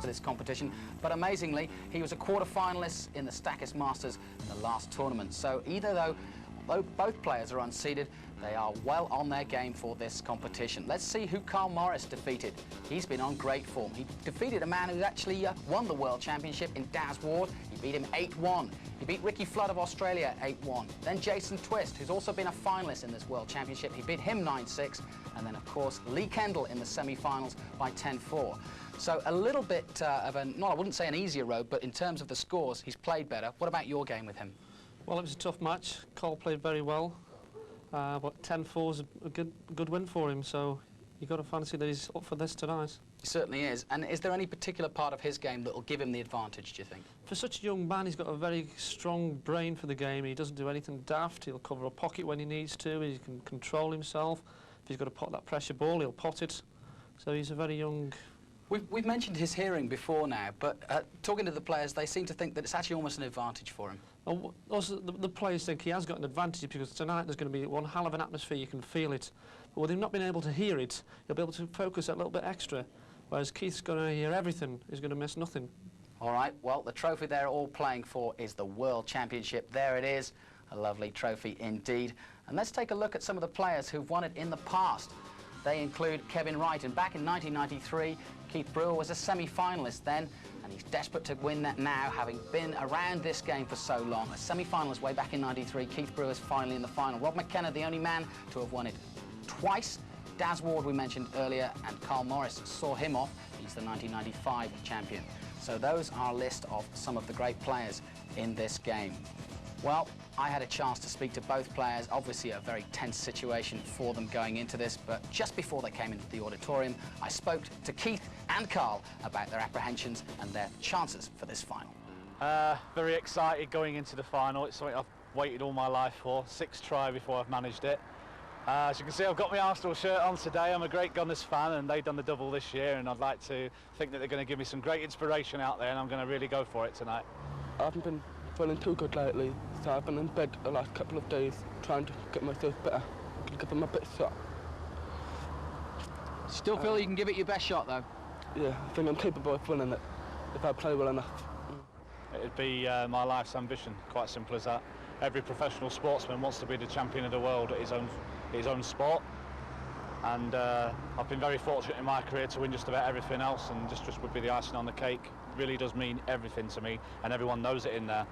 to this competition, but amazingly, he was a quarter-finalist in the Stackis Masters in the last tournament. So though both players are unseeded, they are well on their game for this competition. Let's see who Carl Morris defeated. He's been on great form. He defeated a man who actually won the World Championship in Daz Ward. He beat him 8-1. He beat Ricky Flood of Australia 8-1. Then Jason Twist, who's also been a finalist in this World Championship. He beat him 9-6. And then, of course, Lee Kendall in the semi-finals by 10-4. So a little bit of a, I wouldn't say an easier road, but in terms of the scores, he's played better. What about your game with him? Well, it was a tough match. Carl played very well, but 10-4 is a good win for him, so you've got to fancy that he's up for this tonight. He certainly is. And is there any particular part of his game that will give him the advantage, do you think? For such a young man, he's got a very strong brain for the game. He doesn't do anything daft. He'll cover a pocket when he needs to. He can control himself. If he's got to pot that pressure ball, he'll pot it. So he's a very young... We've mentioned his hearing before now, but talking to the players, they seem to think that it's actually almost an advantage for him. Also, the players think he has got an advantage because tonight there's going to be one hell of an atmosphere, you can feel it. But with him not being able to hear it, he'll be able to focus a little bit extra, whereas Keith's going to hear everything, he's going to miss nothing. All right, well, the trophy they're all playing for is the World Championship. There it is, a lovely trophy indeed. And let's take a look at some of the players who've won it in the past. They include Kevin Wright, and back in 1993, Keith Brewer was a semi-finalist then, and he's desperate to win that now, having been around this game for so long. A semi-finalist way back in 93, Keith Brewer's finally in the final. Rob McKenna, the only man to have won it twice. Daz Ward, we mentioned earlier, and Carl Morris saw him off. He's the 1995 champion. So those are a list of some of the great players in this game. Well, I had a chance to speak to both players. Obviously a very tense situation for them going into this, but just before they came into the auditorium, I spoke to Keith and Carl about their apprehensions and their chances for this final. Very excited going into the final. It's something I've waited all my life for. 6th try before I've managed it. As you can see, I've got my Arsenal shirt on today. I'm a great Gunners fan, and they've done the double this year, and I'd like to think that they're going to give me some great inspiration out there, and I'm going to really go for it tonight. I haven't been feeling too good lately, so I've been in bed the last couple of days trying to get myself better. I can give them a bit shot. Still feel you can give it your best shot, though? Yeah, I think I'm capable of winning it if I play well enough. It'd be my life's ambition, quite simple as that. Every professional sportsman wants to be the champion of the world at his own sport, and I've been very fortunate in my career to win just about everything else, and this just would be the icing on the cake. It really does mean everything to me, and everyone knows it in there.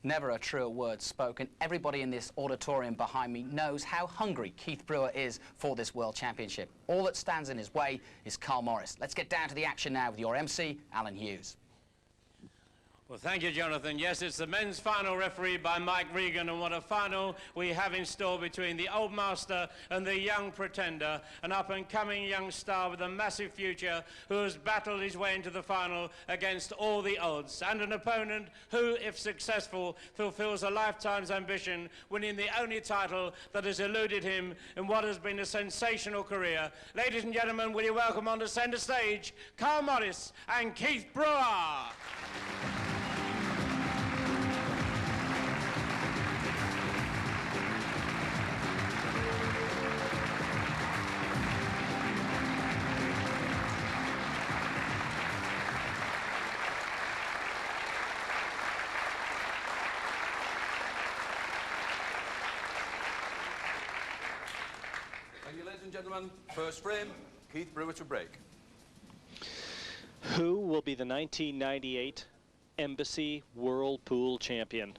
Never a truer word spoken. Everybody in this auditorium behind me knows how hungry Keith Brewer is for this World Championship. All that stands in his way is Carl Morris. Let's get down to the action now with your MC, Alan Hughes. Well, thank you, Jonathan. Yes, it's the men's final refereed by Mike Regan, and what a final we have in store between the old master and the young pretender, an up-and-coming young star with a massive future who has battled his way into the final against all the odds, and an opponent who, if successful, fulfills a lifetime's ambition, winning the only title that has eluded him in what has been a sensational career. Ladies and gentlemen, will you welcome on the centre stage Carl Morris and Keith Brewer. Thank you, ladies and gentlemen. First frame, Keith Brewer to break. Who will be the 1998 Embassy World Pool Champion?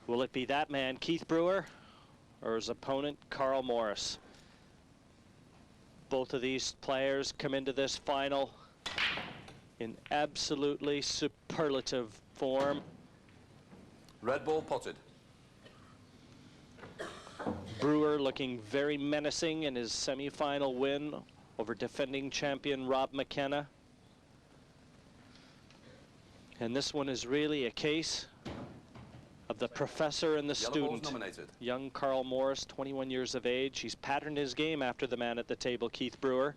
Will it be that man, Keith Brewer, or his opponent, Carl Morris? Both of these players come into this final in absolutely superlative form. Red ball potted. Brewer looking very menacing in his semi-final win over defending champion Rob McKenna. And this one is really a case of the professor and the student. Young Carl Morris, 21 years of age. He's patterned his game after the man at the table, Keith Brewer.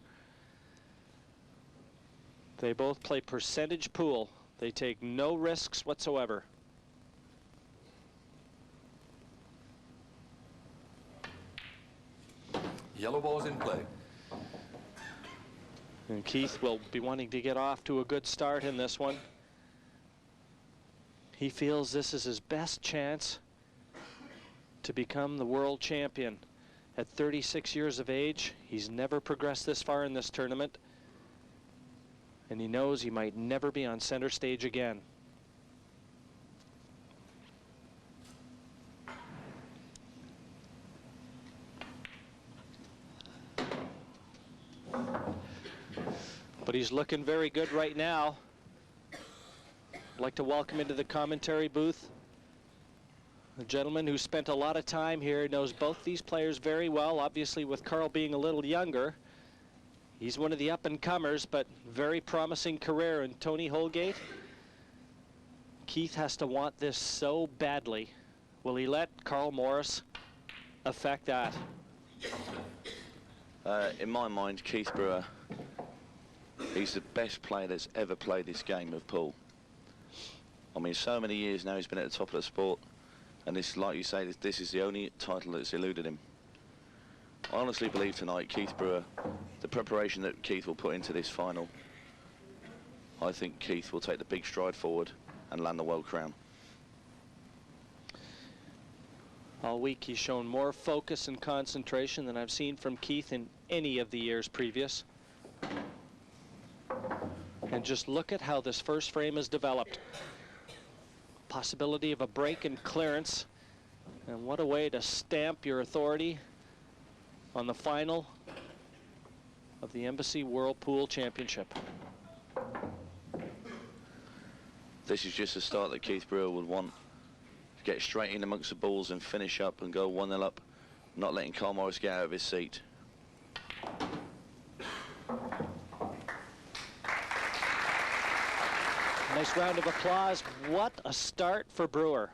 They both play percentage pool. They take no risks whatsoever. Yellow ball is in play. And Keith will be wanting to get off to a good start in this one. He feels this is his best chance to become the world champion. At 36 years of age, he's never progressed this far in this tournament, and he knows he might never be on center stage again. But he's looking very good right now. I'd like to welcome into the commentary booth a gentleman who spent a lot of time here, knows both these players very well. Obviously, with Carl being a little younger, he's one of the up-and-comers, but very promising career in Tony Holgate. Keith has to want this so badly. Will he let Carl Morris affect that? In my mind, Keith Brewer, he's the best player that's ever played this game of pool. I mean, so many years now he's been at the top of the sport, and this, like you say, this is the only title that's eluded him. I honestly believe tonight, Keith Brewer, the preparation that Keith will put into this final, I think Keith will take the big stride forward and land the world crown. All week he's shown more focus and concentration than I've seen from Keith in any of the years previous. And just look at how this first frame has developed. Possibility of a break and clearance, and what a way to stamp your authority on the final of the Embassy World Pool Championship. This is just a start that Keith Brewer would want. Get straight in amongst the balls and finish up and go 1-0 up, not letting Carl Morris get out of his seat. Nice round of applause. What a start for Brewer.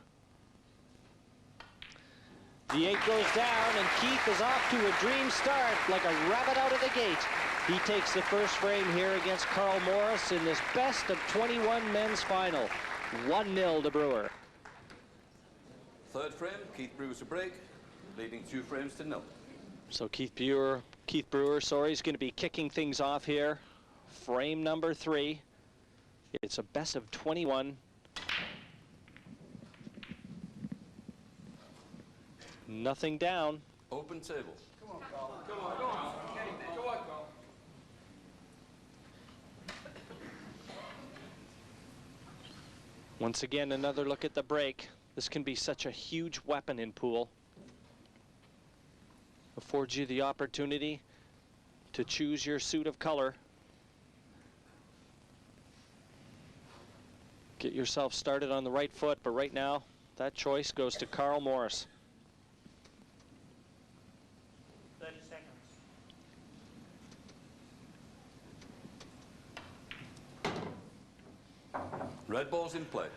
The 8 goes down, and Keith is off to a dream start like a rabbit out of the gate. He takes the first frame here against Carl Morris in this best of 21 men's final. 1-0 to Brewer. Third frame, Keith Brewer's a break, leading 2 frames to 0. So Keith Brewer, is going to be kicking things off here. Frame number 3. It's a best of 21. Nothing down. Open table. Come on, Carl. Come on, come on. Go on, Carl. Once again, another look at the break. This can be such a huge weapon in pool. Affords you the opportunity to choose your suit of color. Get yourself started on the right foot, but right now, that choice goes to Carl Morris. 30 seconds. Red ball's in play.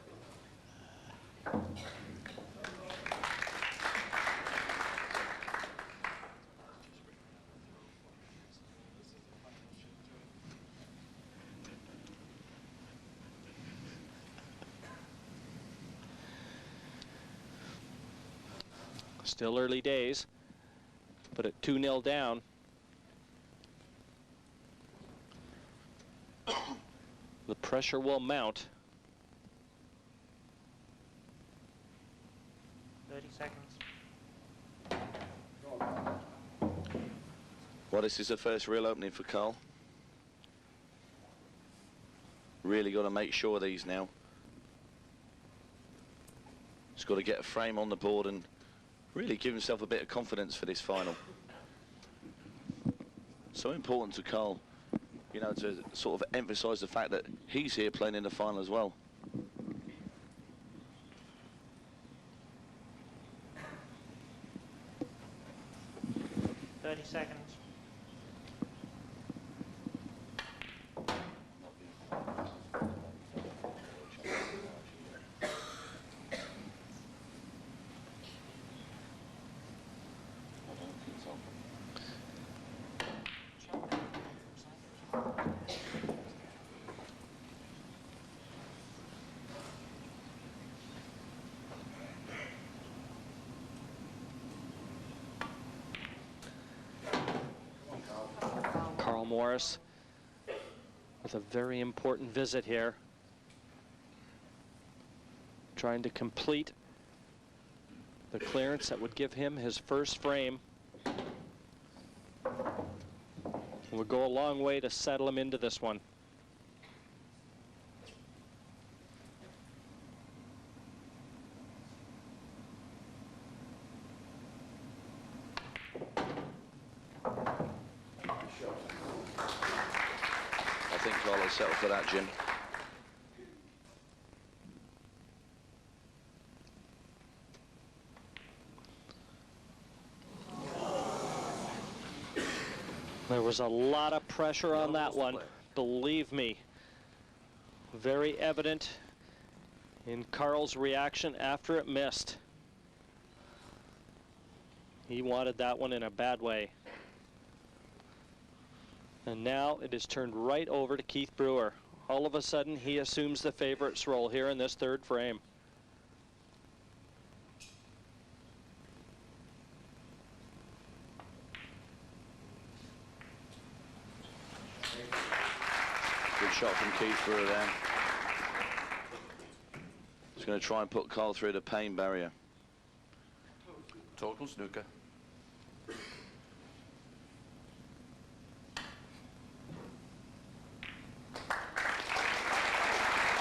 Still early days, but at 2-0 down. The pressure will mount. 30 seconds. Well, this is the first real opening for Carl. Really got to make sure of these now. He's got to get a frame on the board and really give himself a bit of confidence for this final. So important to Carl, you know, to sort of emphasise the fact that he's here playing in the final as well. Seconds. Morris with a very important visit here. Trying to complete the clearance that would give him his first frame. Would go a long way to settle him into this one. I think Carl will settle for that, Jim. There was a lot of pressure on that one, believe me. Very evident in Carl's reaction after it missed. He wanted that one in a bad way. And now it is turned right over to Keith Brewer. All of a sudden, he assumes the favorites role here in this third frame. Good shot from Keith Brewer there. He's going to try and put Carl through the pain barrier. Total snooker.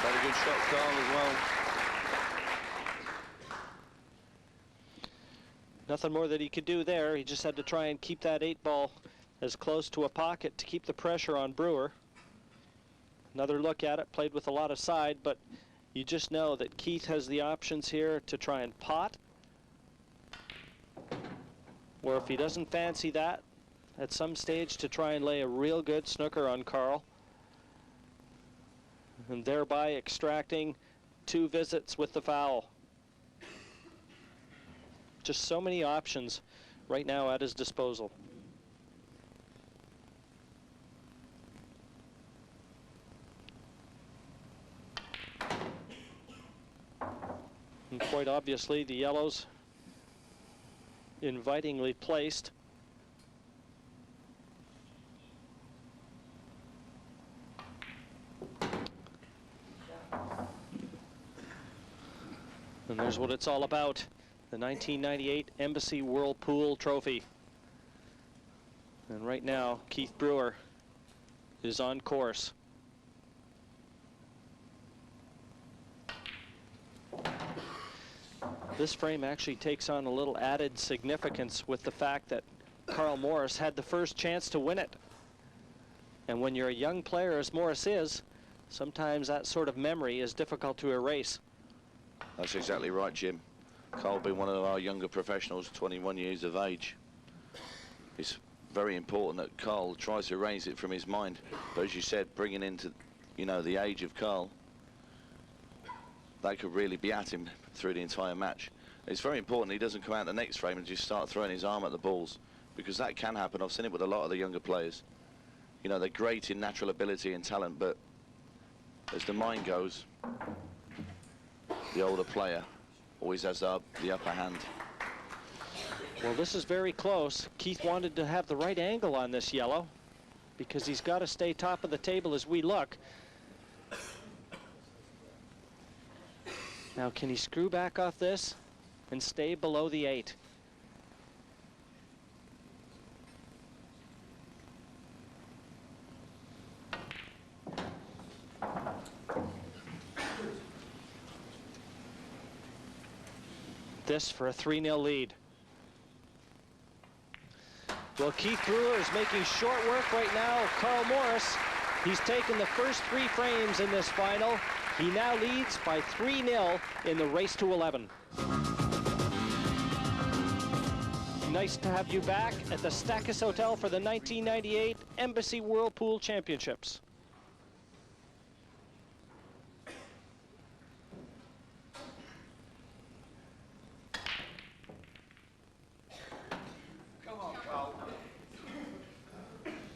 Very good shot, Carl, as well. Nothing more that he could do there. He just had to try and keep that 8-ball as close to a pocket to keep the pressure on Brewer. Another look at it, played with a lot of side, but you just know that Keith has the options here to try and pot, or if he doesn't fancy that, at some stage to try and lay a real good snooker on Carl, and thereby extracting 2 visits with the foul. Just so many options right now at his disposal. And quite obviously, the yellows invitingly placed. And there's what it's all about, the 1998 Embassy Whirlpool Trophy. And right now, Keith Brewer is on course. This frame actually takes on a little added significance with the fact that Carl Morris had the first chance to win it. And when you're a young player, as Morris is, sometimes that sort of memory is difficult to erase. That's exactly right, Jim. Carl being one of our younger professionals, 21 years of age. It's very important that Carl tries to erase it from his mind. But as you said, bringing into, you know, the age of Carl, they could really be at him through the entire match. It's very important he doesn't come out the next frame and just start throwing his arm at the balls, because that can happen. I've seen it with a lot of the younger players. You know, they're great in natural ability and talent, but as the mind goes, the older player always has the upper hand. Well, this is very close. Keith wanted to have the right angle on this yellow because he's got to stay top of the table as we look. Now, can he screw back off this and stay below the 8? This for a 3-0 lead. Well, Keith Brewer is making short work right now of Carl Morris. He's taken the first 3 frames in this final. He now leads by 3-0 in the race to 11. Nice to have you back at the Stackis Hotel for the 1998 Embassy Whirlpool Championships.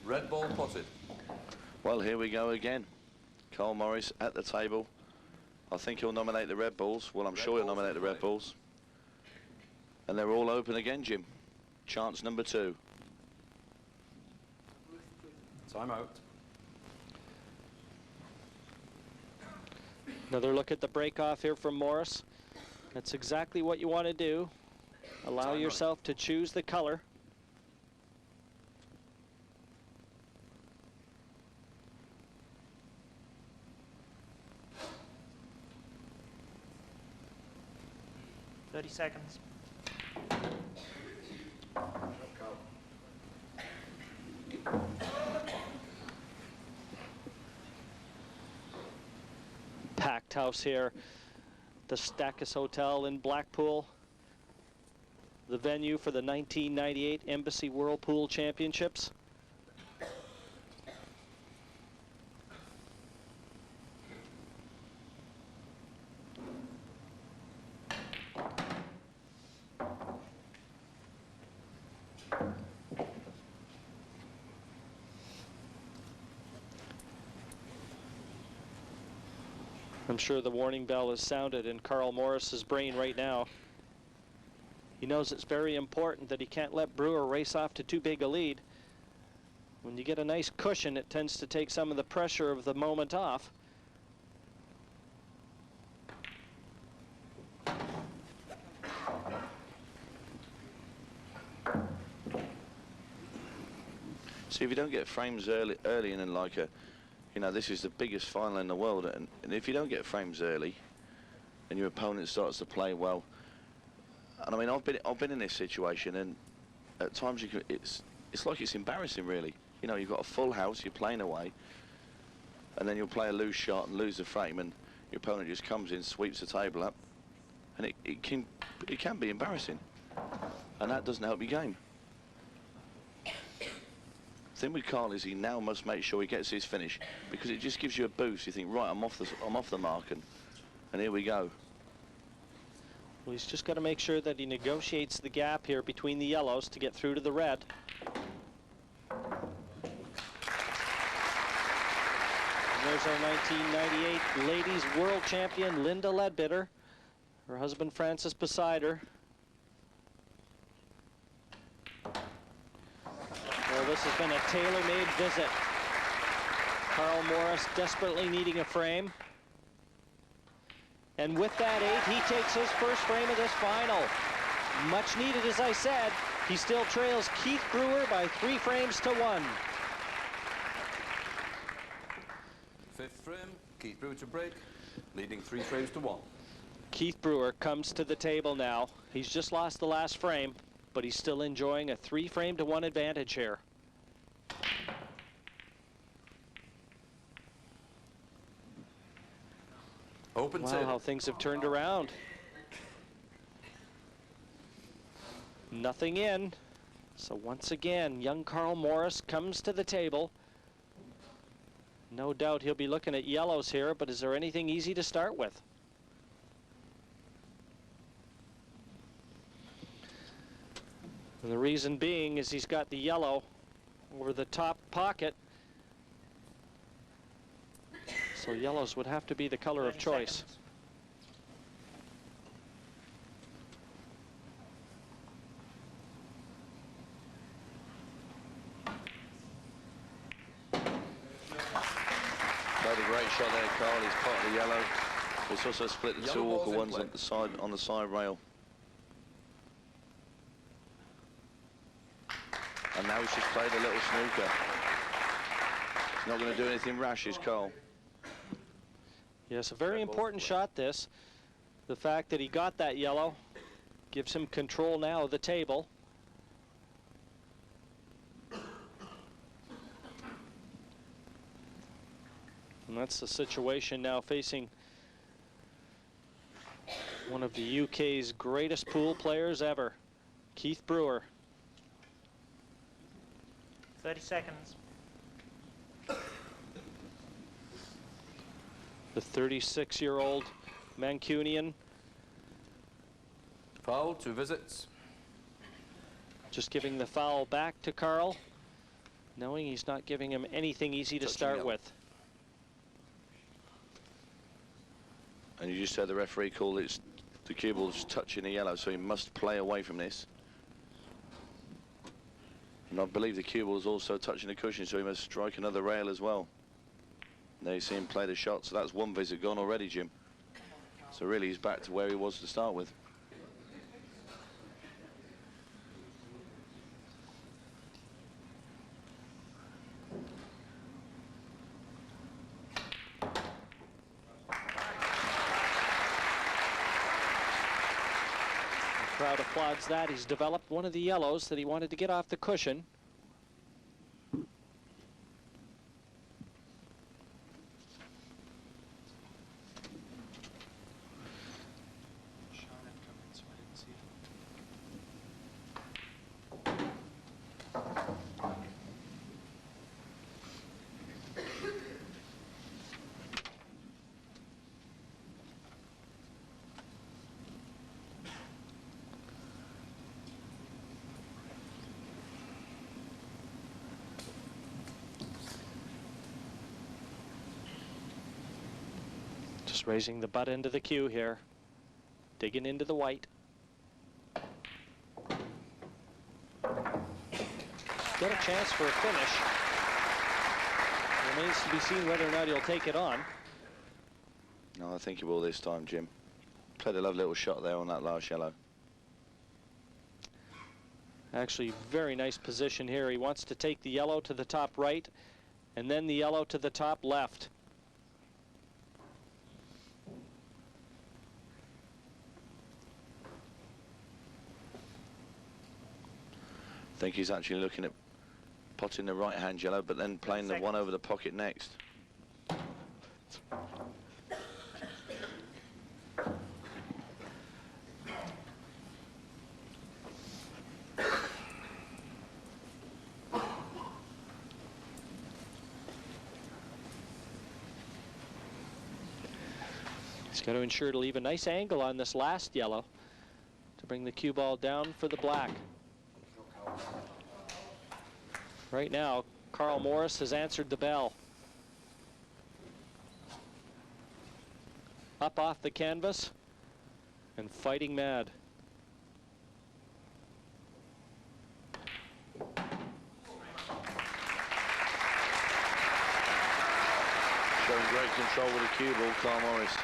Red ball potted. Well, here we go again. Carl Morris at the table. I think he'll nominate the red balls. Well, I'm sure he'll nominate the red balls. And they're all open again, Jim. Chance number 2. Time out. Another look at the break off here from Morris. That's exactly what you want to do. Allow yourself to choose the color. Seconds. Packed house here, the Stackus Hotel in Blackpool, the venue for the 1998 Embassy Whirlpool Championships. I'm sure the warning bell is sounded in Carl Morris's brain right now. He knows it's very important that he can't let Brewer race off to too big a lead. When you get a nice cushion, it tends to take some of the pressure of the moment off. See, if you don't get frames early in like a, you know, this is the biggest final in the world, and if you don't get frames early, and your opponent starts to play well, and I mean, I've been in this situation, and at times you can, it's like it's embarrassing, really. You know, you've got a full house, you're playing away, and then you'll play a loose shot and lose the frame, and your opponent just comes in, sweeps the table up, and it can be embarrassing, and that doesn't help your game. The thing with Carl is he now must make sure he gets his finish, because it just gives you a boost. You think, right, I'm off the mark, and here we go. Well, he's just got to make sure that he negotiates the gap here between the yellows to get through to the red. And there's our 1998 ladies world champion Linda Ledbetter, her husband Francis beside her. Well, this has been a tailor-made visit. Carl Morris desperately needing a frame. And with that 8, he takes his first frame of this final. Much needed, as I said. He still trails Keith Brewer by 3 frames to 1. 5th frame, Keith Brewer to break, leading 3 frames to 1. Keith Brewer comes to the table now. He's just lost the last frame, but he's still enjoying a 3 frame to 1 advantage here. Open wow, how things have turned around. Nothing in. So once again, young Carl Morris comes to the table. No doubt he'll be looking at yellows here, but is there anything easy to start with? And the reason being is he's got the yellow over the top pocket. So yellows would have to be the color of choice. Played a great shot there, Carl. He's part of the yellow. It's also split the 2 Walker ones on the side rail. And now he's just played a little snooker. He's not going to do anything rash, is Carl. Yes, a very important shot this. The fact that he got that yellow gives him control now of the table. And that's the situation now facing one of the UK's greatest pool players ever, Keith Brewer. 30 seconds. The 36-year-old Mancunian. Foul, 2 visits. Just giving the foul back to Carl, knowing he's not giving him anything easy to start with. And you just heard the referee call it the cue ball's touching the yellow, so he must play away from this. And I believe the cue ball is also touching the cushion, so he must strike another rail as well. There you see him play the shot, so that's one visit gone already, Jim. So really he's back to where he was to start with. The crowd applauds that. He's developed one of the yellows that he wanted to get off the cushion. Just raising the butt end of the cue here, digging into the white. Got a chance for a finish. Remains to be seen whether or not he'll take it on. No, I think he will this time, Jim. Played a lovely little shot there on that last yellow. Actually, very nice position here. He wants to take the yellow to the top right and then the yellow to the top left. I think he's actually looking at potting the right-hand yellow, but then playing the one over the pocket next. He's got to ensure to leave a nice angle on this last yellow to bring the cue ball down for the black. Right now, Carl Morris has answered the bell. Up off the canvas and fighting mad. Showing great control with the cue ball, Carl Morris.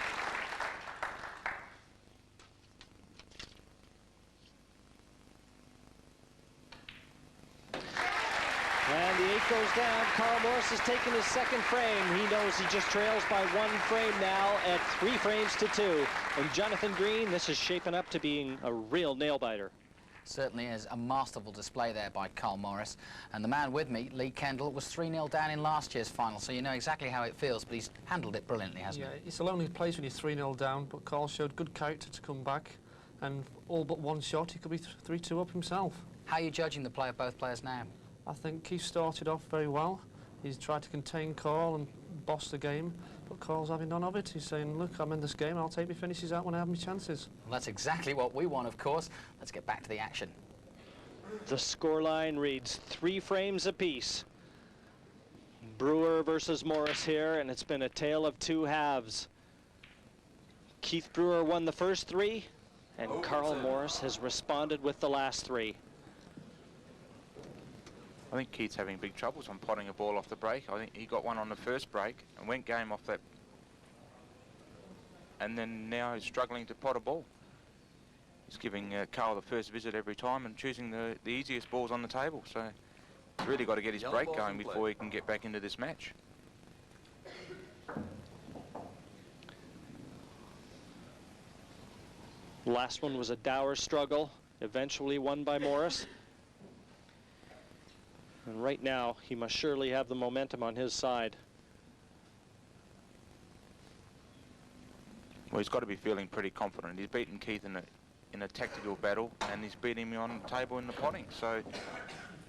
And the 8 goes down. Carl Morris has taken his second frame. He knows he just trails by 1 frame now at 3 frames to 2. And Jonathan Green, this is shaping up to being a real nail-biter. Certainly is a masterful display there by Carl Morris. And the man with me, Lee Kendall, was 3-0 down in last year's final, so you know exactly how it feels, but he's handled it brilliantly, hasn't he? Yeah, it's a lonely place when you're 3-0 down, but Carl showed good character to come back, and all but one shot, he could be 3-2 up himself. How are you judging the play of both players now? I think Keith started off very well. He's tried to contain Carl and boss the game, but Carl's having none of it. He's saying, look, I'm in this game, I'll take my finishes out when I have my chances. Well, that's exactly what we want, of course. Let's get back to the action. The scoreline reads 3 frames apiece. Brewer versus Morris here, and it's been a tale of 2 halves. Keith Brewer won the first 3, and Carl Morris has responded with the last 3. I think Keith's having big troubles on potting a ball off the break. I think he got one on the first break and went game off that. And then now he's struggling to pot a ball. He's giving Carl the first visit every time and choosing the easiest balls on the table. So he's really got to get his break going before he can get back into this match. Last one was a dour struggle, eventually won by Morris. And right now, he must surely have the momentum on his side. Well, he's got to be feeling pretty confident. He's beaten Keith in a tactical battle, and he's beating me on the table in the potting. So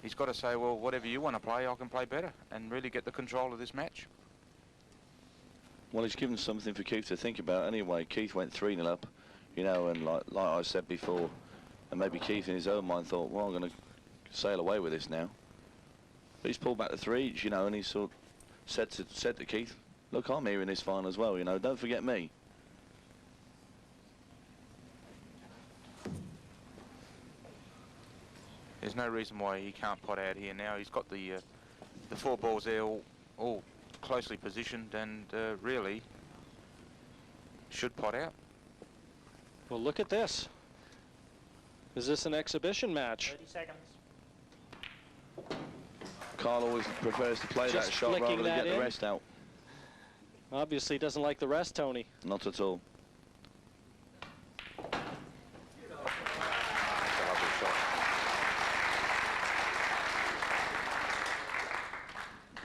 he's got to say, well, whatever you want to play, I can play better, and really get the control of this match. Well, he's given something for Keith to think about anyway. Keith went 3-0 up, you know, and like I said before, and maybe Keith in his own mind thought, well, I'm going to sail away with this now. But he's pulled back the 3 each, you know, and he sort of said to Keith, look, I'm here in this final as well, you know, don't forget me. There's no reason why he can't pot out here now. He's got the 4 balls there all closely positioned and really should pot out. Well, look at this. Is this an exhibition match? 30 seconds. Carl always prefers to play Just that shot rather flicking than that get the in. rest out. Obviously doesn't like the rest, Tony. Not at all.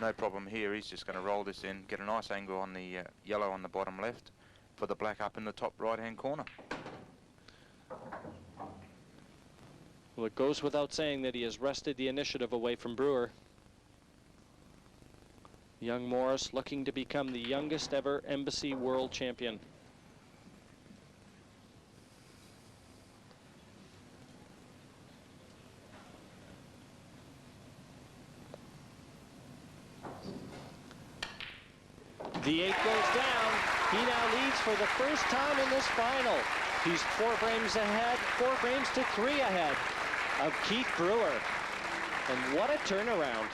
No problem here. He's just going to roll this in, get a nice angle on the yellow on the bottom left for the black up in the top right-hand corner. Well, it goes without saying that he has wrested the initiative away from Brewer. Young Morris looking to become the youngest ever Embassy World Champion. The 8 goes down. He now leads for the first time in this final. He's 4 frames ahead, 4 frames to 3 ahead of Keith Brewer. And what a turnaround.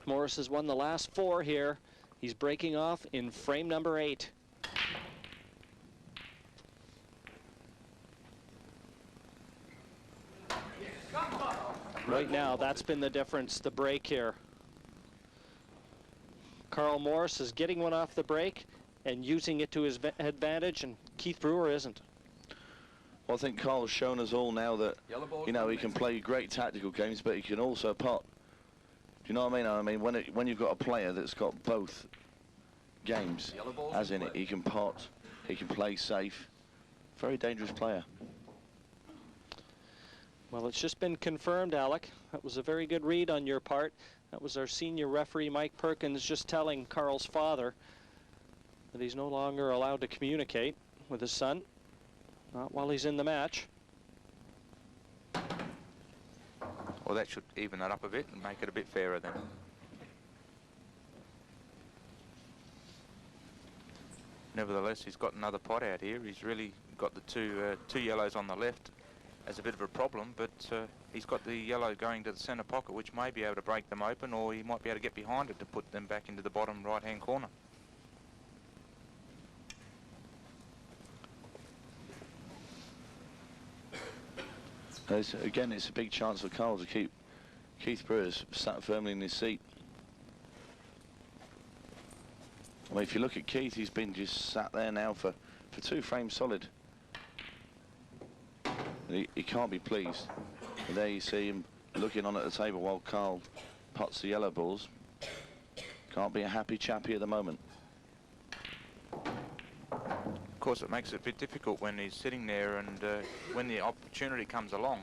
Morris has won the last 4 here. He's breaking off in frame number 8. Right now, that's been the difference, the break here. Carl Morris is getting one off the break and using it to his advantage, and Keith Brewer isn't. Well, I think Carl's shown us all now that, you know, he can play great tactical games, but he can also pot. Do you know what I mean? I mean, when you've got a player that's got both games, as in it, he can pot, he can play safe. Very dangerous player. Well, it's just been confirmed, Alec. That was a very good read on your part. That was our senior referee, Mike Perkins, just telling Carl's father that he's no longer allowed to communicate with his son, not while he's in the match. Well, that should even that up a bit and make it a bit fairer then. Nevertheless, he's got another pot out here. He's really got the two yellows on the left as a bit of a problem, but he's got the yellow going to the centre pocket, which may be able to break them open, or he might be able to get behind it to put them back into the bottom right-hand corner. Again, it's a big chance for Carl to keep Keith Brewer sat firmly in his seat. I mean, if you look at Keith, he's been just sat there now for 2 frames solid. And he can't be pleased. And there you see him looking on at the table while Carl pots the yellow balls. Can't be a happy chappy at the moment. Of course, it makes it a bit difficult when he's sitting there and when the opportunity comes along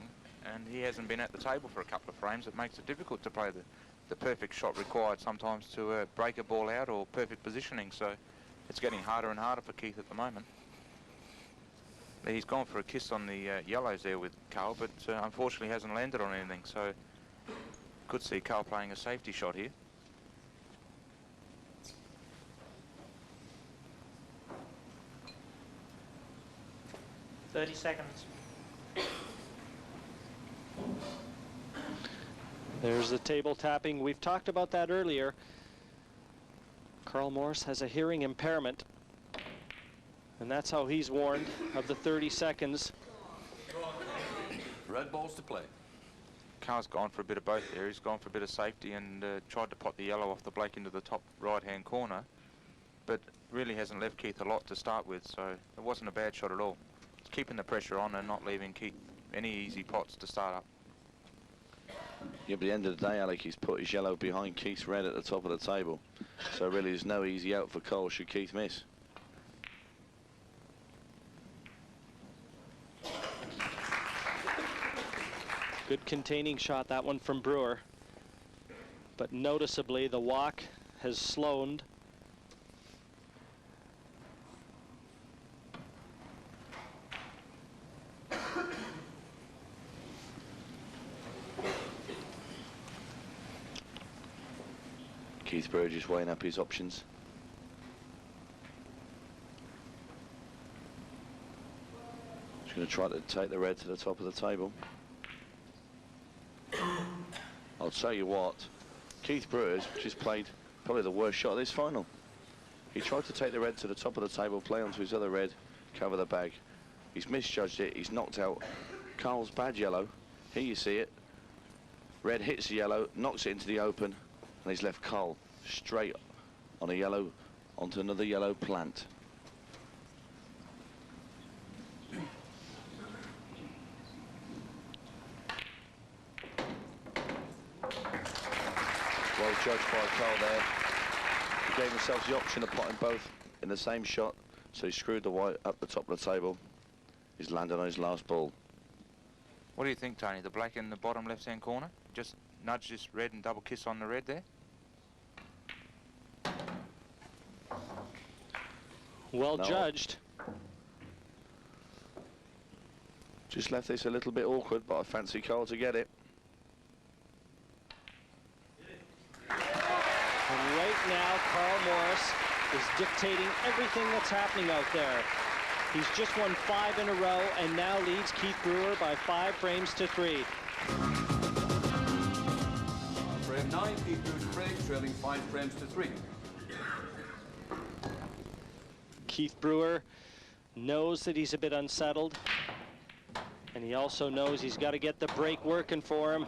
and he hasn't been at the table for a couple of frames, it makes it difficult to play the perfect shot required sometimes to break a ball out or perfect positioning. So it's getting harder and harder for Keith at the moment. He's gone for a kiss on the yellows there with Carl, but unfortunately hasn't landed on anything. So could see Carl playing a safety shot here. Seconds. There's the table tapping. We've talked about that earlier. Carl Morris has a hearing impairment, and that's how he's warned of the 30 seconds. Red balls to play. Carl's gone for a bit of both there. He's gone for a bit of safety and tried to pot the yellow off the black into the top right-hand corner, but really hasn't left Keith a lot to start with, so it wasn't a bad shot at all. It's keeping the pressure on and not leaving Keith any easy pots to start up. Yeah, but at the end of the day, Alec, he's put his yellow behind Keith's red at the top of the table. So really there's no easy out for Cole should Keith miss. Good containing shot, that one from Brewer. But noticeably, the walk has slowed. Keith Brewer just weighing up his options. He's going to try to take the red to the top of the table. I'll tell you what, Keith Brewer's just played probably the worst shot of this final. He tried to take the red to the top of the table, play onto his other red, cover the bag. He's misjudged it. He's knocked out Carl's bad yellow. Here you see it. Red hits the yellow, knocks it into the open, and he's left Carl straight on a yellow onto another yellow plant. Well judged by Carl there. He gave himself the option of potting both in the same shot, so he screwed the white up the top of the table. He's landed on his last ball. What do you think, Tony? The black in the bottom left-hand corner? Just nudge this red and double kiss on the red there? Well judged. Just left this a little bit awkward, but I fancy Carl to get it. And right now, Carl Morris is dictating everything that's happening out there. He's just won 5 in a row and now leads Keith Brewer by 5 frames to 3. Frame 9, Keith Brewer break, trailing 5 frames to 3. Keith Brewer knows that he's a bit unsettled, and he also knows he's got to get the break working for him.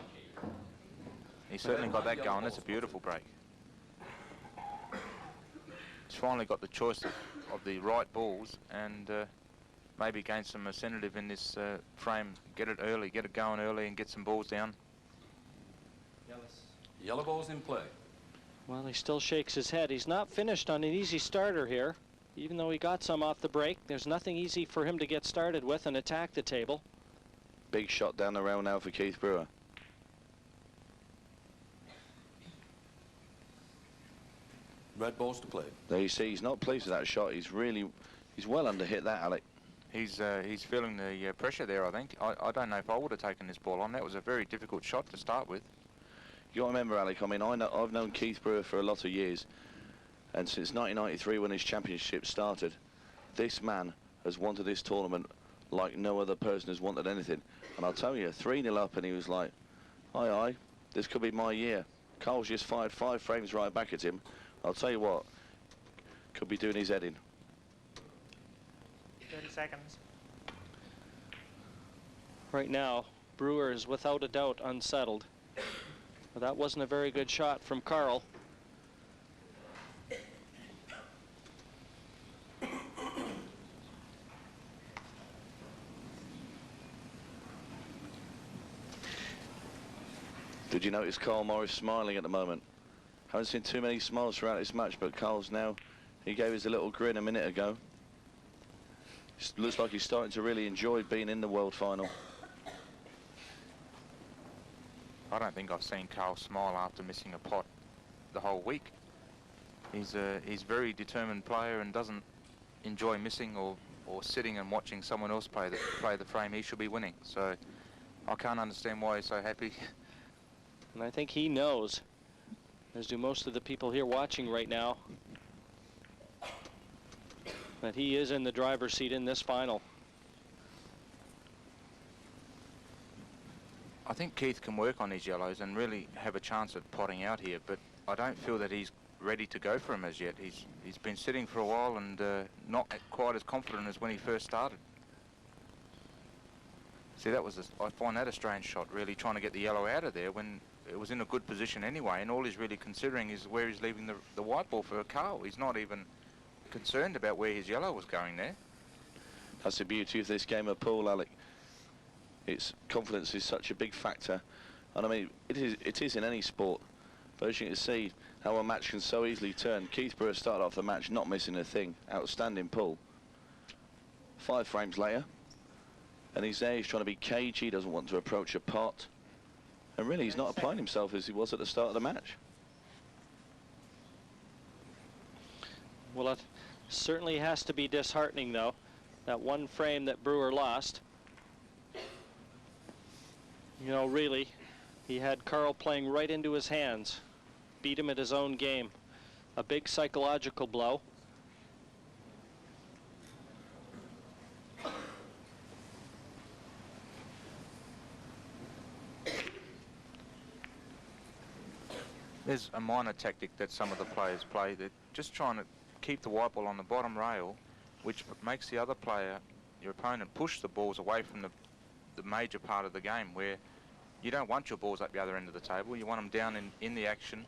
He's certainly got that going. That's a beautiful break. He's finally got the choice of the right balls and maybe gain some ascendant in this frame. Get it early, get it going early and get some balls down. Yellow balls in play. Well, he still shakes his head. He's not finished on an easy starter here. Even though he got some off the break, there's nothing easy for him to get started with and attack the table. Big shot down the rail now for Keith Brewer. Red balls to play. There you see, he's not pleased with that shot. He's well under hit that, Alec. He's feeling the pressure there, I think. I don't know if I would have taken this ball on. That was a very difficult shot to start with. You got to remember, Alec, I mean, I've known Keith Brewer for a lot of years, and since 1993 when his championship started, this man has wanted this tournament like no other person has wanted anything. And I'll tell you, 3-0 up and he was like, aye, this could be my year. Carl's just fired 5 frames right back at him. I'll tell you what, could be doing his head in. 30 seconds. Right now, Brewer is without a doubt unsettled. Well, that wasn't a very good shot from Carl. Did you notice Carl Morris smiling at the moment? Haven't seen too many smiles throughout this match, but Carl's now, he gave us a little grin a minute ago. Looks like he's starting to really enjoy being in the world final. I don't think I've seen Carl smile after missing a pot the whole week. He's a very determined player and doesn't enjoy missing or sitting and watching someone else play the frame he should be winning. So I can't understand why he's so happy. And I think he knows, as do most of the people here watching right now, that he is in the driver's seat in this final. I think Keith can work on his yellows and really have a chance at potting out here, but I don't feel that he's ready to go for him as yet. He's been sitting for a while and not quite as confident as when he first started. See, I find that a strange shot, really trying to get the yellow out of there when it was in a good position anyway, and all he's really considering is where he's leaving the white ball for Carl. He's not even concerned about where his yellow was going there. That's the beauty of this game of pool, Alec. Its confidence is such a big factor, and I mean it is in any sport, but as you can see how a match can so easily turn. Keith Brewer started off the match not missing a thing, outstanding pull. 5 frames later, and he's there, he's trying to be cagey, he doesn't want to approach a pot, and really he's not applying himself as he was at the start of the match. Well, it certainly has to be disheartening, though, that one frame that Brewer lost. You know, really, he had Carl playing right into his hands, beat him at his own game. A big psychological blow. There's a minor tactic that some of the players play. They're just trying to keep the white ball on the bottom rail, which makes the other player, your opponent, push the balls away from the major part of the game, where you don't want your balls up the other end of the table. You want them down in the action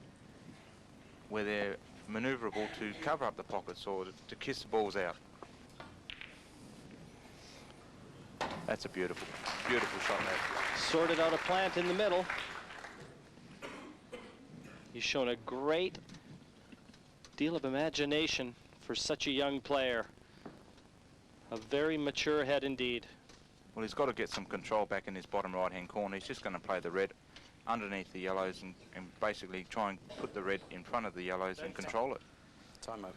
where they're manoeuvrable to cover up the pockets or to kiss the balls out. That's a beautiful, beautiful shot there. Sorted out a plant in the middle. He's shown a great deal of imagination for such a young player. A very mature head indeed. Well, he's got to get some control back in his bottom right-hand corner. He's just going to play the red underneath the yellows and basically try and put the red in front of the yellows and control it. Time out.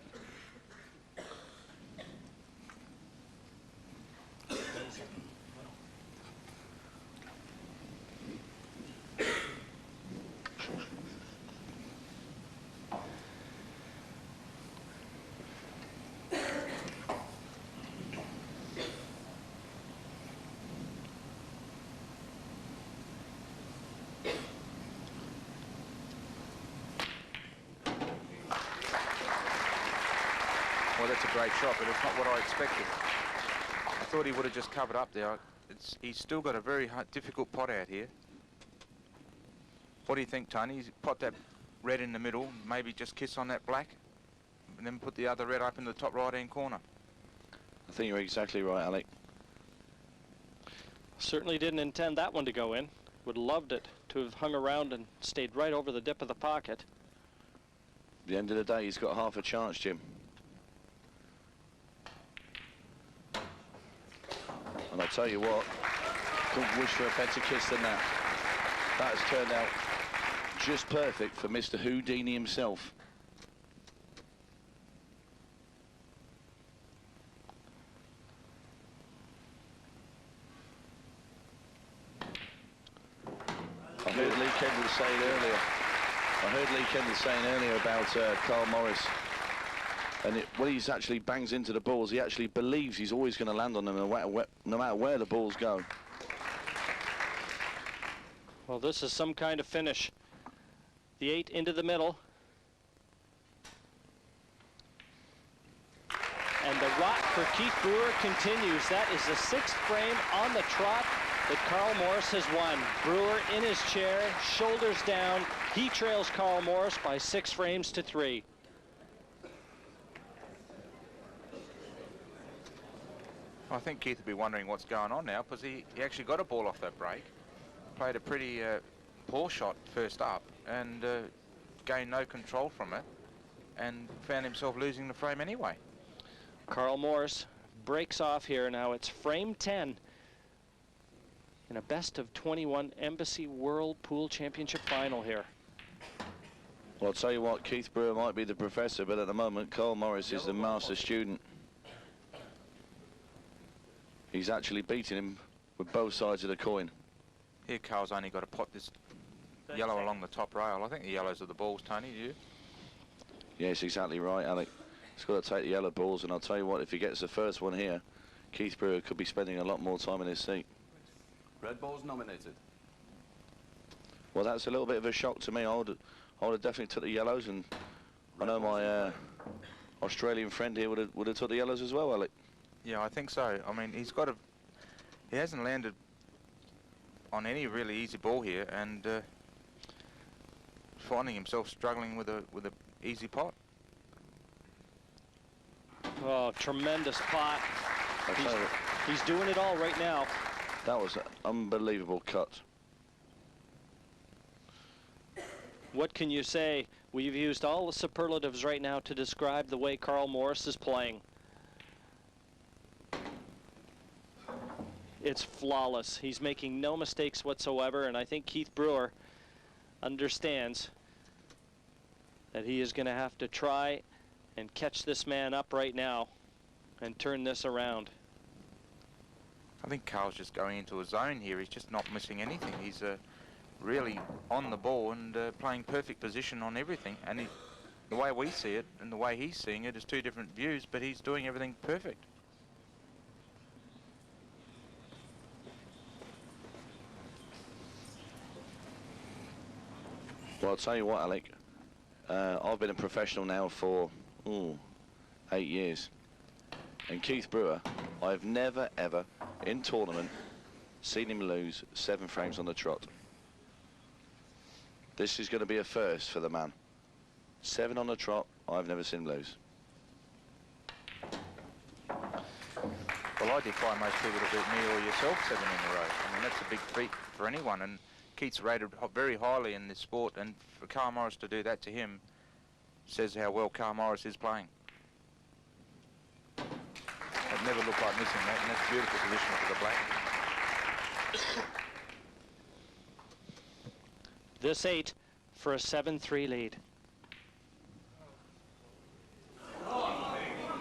Well, that's a great shot, but it's not what I expected. I thought he would have just covered up there. He's still got a very difficult pot out here. What do you think, Tony? He's pot that red in the middle, maybe just kiss on that black, and then put the other red up in the top right-hand corner. I think you're exactly right, Alec. Certainly didn't intend that one to go in. Would have loved it to have hung around and stayed right over the dip of the pocket. At the end of the day, he's got half a chance, Jim. And I'll tell you what, couldn't wish for a better kiss than that. That has turned out just perfect for Mr. Houdini himself. I heard Lee Kendall saying earlier about Carl Morris. And when he's actually bangs into the balls, he actually believes he's always going to land on them no matter where the balls go. Well, this is some kind of finish. The 8 into the middle. And the rock for Keith Brewer continues. That is the 6th frame on the trot that Carl Morris has won. Brewer in his chair, shoulders down. He trails Carl Morris by 6 frames to 3. I think Keith will be wondering what's going on now, because he actually got a ball off that break, played a pretty poor shot first up, and gained no control from it, and found himself losing the frame anyway. Carl Morris breaks off here. Now it's frame 10 in a best of 21 Embassy World Pool Championship final here. Well, I'll tell you what, Keith Brewer might be the professor, but at the moment, Carl Morris is the master student. He's actually beating him with both sides of the coin. Here, Carl's only got to pot this yellow along the top rail. I think the yellows are the balls, Tony, do you? Yes, exactly right, Alec. He's got to take the yellow balls, and I'll tell you what, if he gets the first one here, Keith Brewer could be spending a lot more time in his seat. Red balls nominated. Well, that's a little bit of a shock to me. I would have definitely took the yellows, and I know my Australian friend here would have took the yellows as well, Alec. Yeah, I think so. I mean, he hasn't landed on any really easy ball here, and finding himself struggling with a easy pot. Oh, tremendous pot. He's doing it all right now. That was an unbelievable cut. What can you say? We've used all the superlatives right now to describe the way Carl Morris is playing. It's flawless. He's making no mistakes whatsoever, and I think Keith Brewer understands that he is going to have to try and catch this man up right now and turn this around. I think Carl's just going into a zone here. He's just not missing anything. He's really on the ball and playing perfect position on everything. And the way we see it and the way he's seeing it is two different views, but he's doing everything perfect. Well, I'll tell you what, Alec, I've been a professional now for 8 years. And Keith Brewer, I've never, ever, in tournament, seen him lose 7 frames on the trot. This is going to be a first for the man. 7 on the trot, I've never seen him lose. Well, I defy most people to beat me or yourself 7 in a row. I mean, that's a big feat for anyone, and Keith's rated very highly in this sport, and for Carl Morris to do that to him says how well Carl Morris is playing. I've never looked like missing that, and that's a beautiful position for the black. This 8 for a 7-3 lead.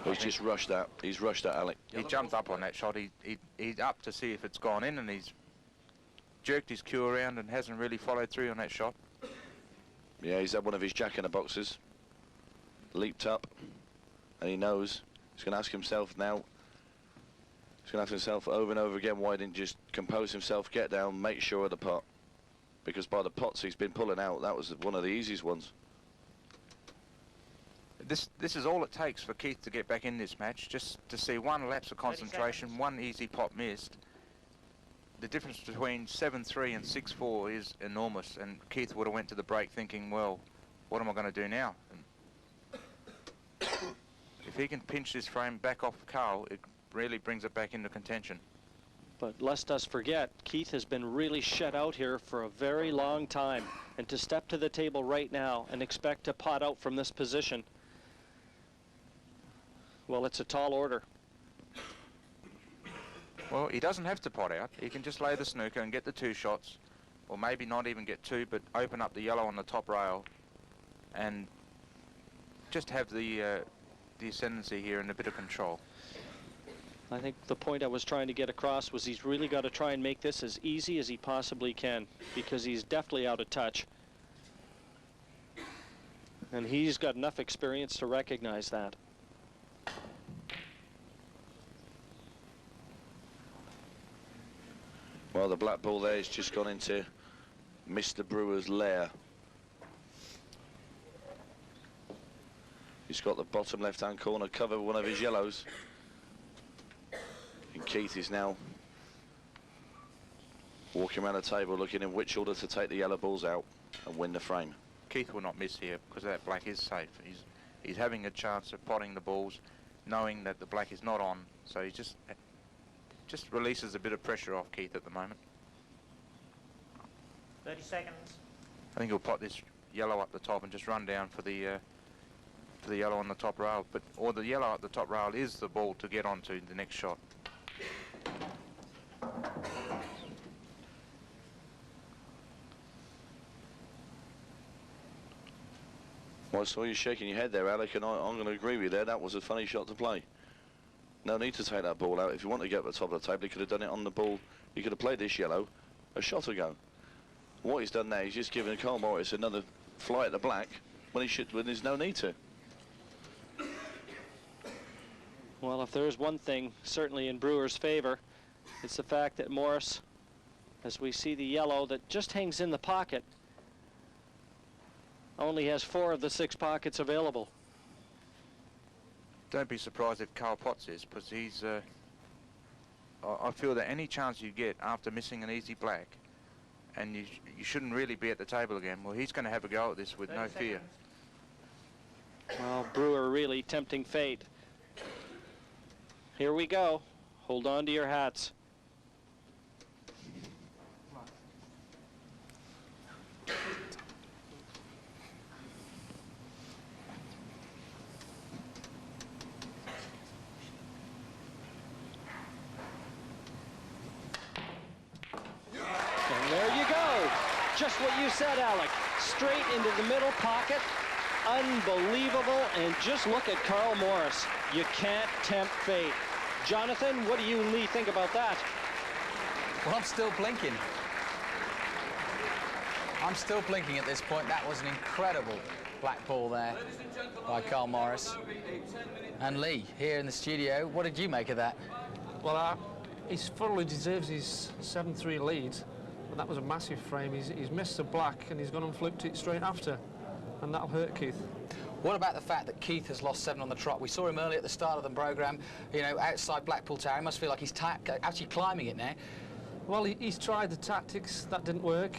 He's just rushed that. He's rushed that, Alec. He jumped up on that shot. He's up to see if it's gone in, and he's jerked his cue around and hasn't really followed through on that shot. Yeah, he's had one of his jack-in-the-boxes. Leaped up, and he knows. He's going to ask himself now. He's going to ask himself over and over again why he didn't just compose himself, get down, make sure of the pot. Because by the pots he's been pulling out, that was one of the easiest ones. This is all it takes for Keith to get back in this match, just to see one lapse of concentration, one easy pot missed. The difference between 7-3 and 6-4 is enormous, and Keith would have went to the break thinking, well, what am I going to do now? And if he can pinch this frame back off Carl, it really brings it back into contention. But lest us forget, Keith has been really shut out here for a very long time, and to step to the table right now and expect to pot out from this position, well, it's a tall order. Well, he doesn't have to pot out. He can just lay the snooker and get the 2 shots, or maybe not even get 2, but open up the yellow on the top rail and just have the ascendancy here and a bit of control. I think the point I was trying to get across was he's really got to try and make this as easy as he possibly can, because he's definitely out of touch. And he's got enough experience to recognize that. Well, the black ball there has just gone into Mr. Brewer's lair. He's got the bottom left-hand corner covered with one of his yellows. And Keith is now walking around the table looking in which order to take the yellow balls out and win the frame. Keith will not miss here because that black is safe. He's having a chance of potting the balls, knowing that the black is not on, so he just releases a bit of pressure off Keith at the moment. 30 seconds. I think he'll pot this yellow up the top and just run down for the yellow on the top rail, or the yellow at the top rail is the ball to get onto the next shot. Well, I saw you shaking your head there, Alec, and I'm going to agree with you there. That was a funny shot to play. No need to take that ball out. If you want to get up the top of the table, he could have done it on the ball. He could have played this yellow a shot ago. What he's done now, he's just given Carl Morris another fly at the black when there's no need to. Well, if there is one thing certainly in Brewer's favor, it's the fact that Morris, as we see the yellow that just hangs in the pocket, only has 4 of the 6 pockets available. Don't be surprised if Carl pots this, because he's I feel that any chance you get after missing an easy black, and you shouldn't really be at the table again, well, he's going to have a go at this with no fear. Well, Brewer really tempting fate. Here we go. Hold on to your hats. Just what you said, Alec. Straight into the middle pocket. Unbelievable. And just look at Carl Morris. You can't tempt fate. Jonathan, what do you and Lee think about that? Well, I'm still blinking. I'm still blinking at this point. That was an incredible black ball there by Carl Morris. And Lee, here in the studio, what did you make of that? Well, he fully deserves his 7-3 lead. But that was a massive frame. He's missed the black and he's gone and flipped it straight after. and that'll hurt Keith. What about the fact that Keith has lost 7 on the trot? We saw him earlier at the start of the programme, you know, outside Blackpool Tower. He must feel like he's actually climbing it now. Well, he's tried the tactics, that didn't work.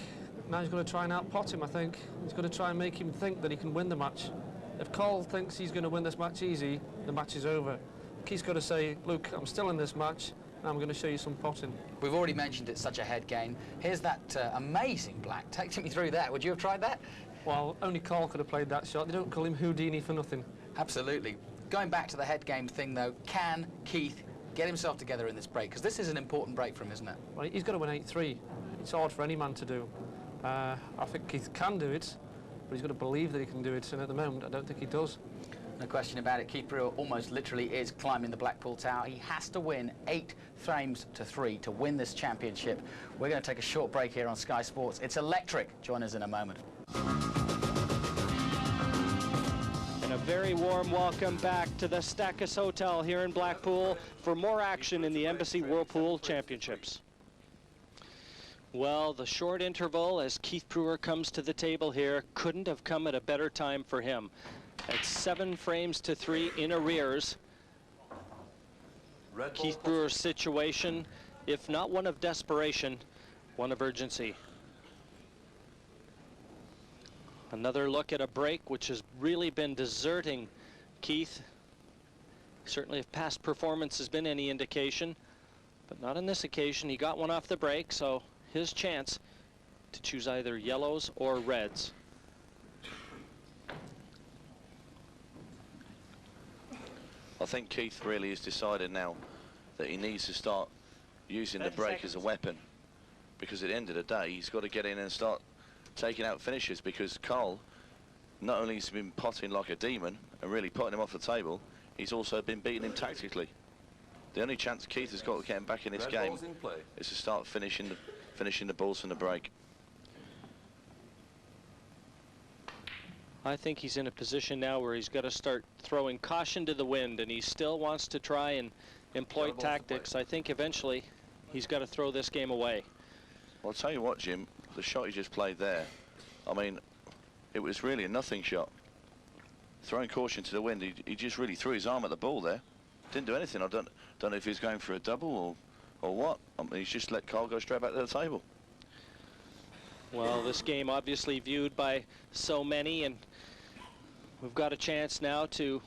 Now he's going to try and out-pot him, I think. He's going to try and make him think that he can win the match. If Cole thinks he's going to win this match easy, the match is over. Keith's got to say, look, I'm still in this match, and I'm going to show you some potting. We've already mentioned it's such a head game. Here's that amazing black. Take me through that. Would you have tried that? Well, only Cole could have played that shot. They don't call him Houdini for nothing. Absolutely. Going back to the head game thing, though, can Keith get himself together in this break? Because this is an important break for him, isn't it? Well, he's got to win 8-3. It's hard for any man to do. I think Keith can do it, but he's got to believe that he can do it, and at the moment, I don't think he does. No question about it. Keith Brewer almost literally is climbing the Blackpool Tower. He has to win 8 frames to 3 to win this championship. We're going to take a short break here on Sky Sports. It's electric. Join us in a moment. And a very warm welcome back to the Stackus Hotel here in Blackpool for more action in the Embassy Whirlpool Championships. Well, the short interval as Keith Brewer comes to the table here couldn't have come at a better time for him. At 7 frames to 3 in arrears. Keith Brewer's situation, if not one of desperation, one of urgency. Another look at a break which has really been deserting Keith. Certainly if past performance has been any indication, but not on this occasion. He got one off the break, so his chance to choose either yellows or reds. I think Keith really has decided now that he needs to start using the break as a weapon, because at the end of the day he's got to get in and start taking out finishes, because Carl not only has been potting like a demon and really putting him off the table, he's also been beating him tactically. The only chance Keith has got to get him back in this game is to start finishing the balls from the break. I think he's in a position now where he's got to start throwing caution to the wind, and he still wants to try and employ tactics. I think eventually he's got to throw this game away. Well, I'll tell you what, Jim, the shot he just played there, I mean, it was really a nothing shot. Throwing caution to the wind, he just really threw his arm at the ball there. Didn't do anything. I don't know if he's going for a double or what. I mean, he's just let Carl go straight back to the table. Well, this game obviously viewed by so many, and we've got a chance now to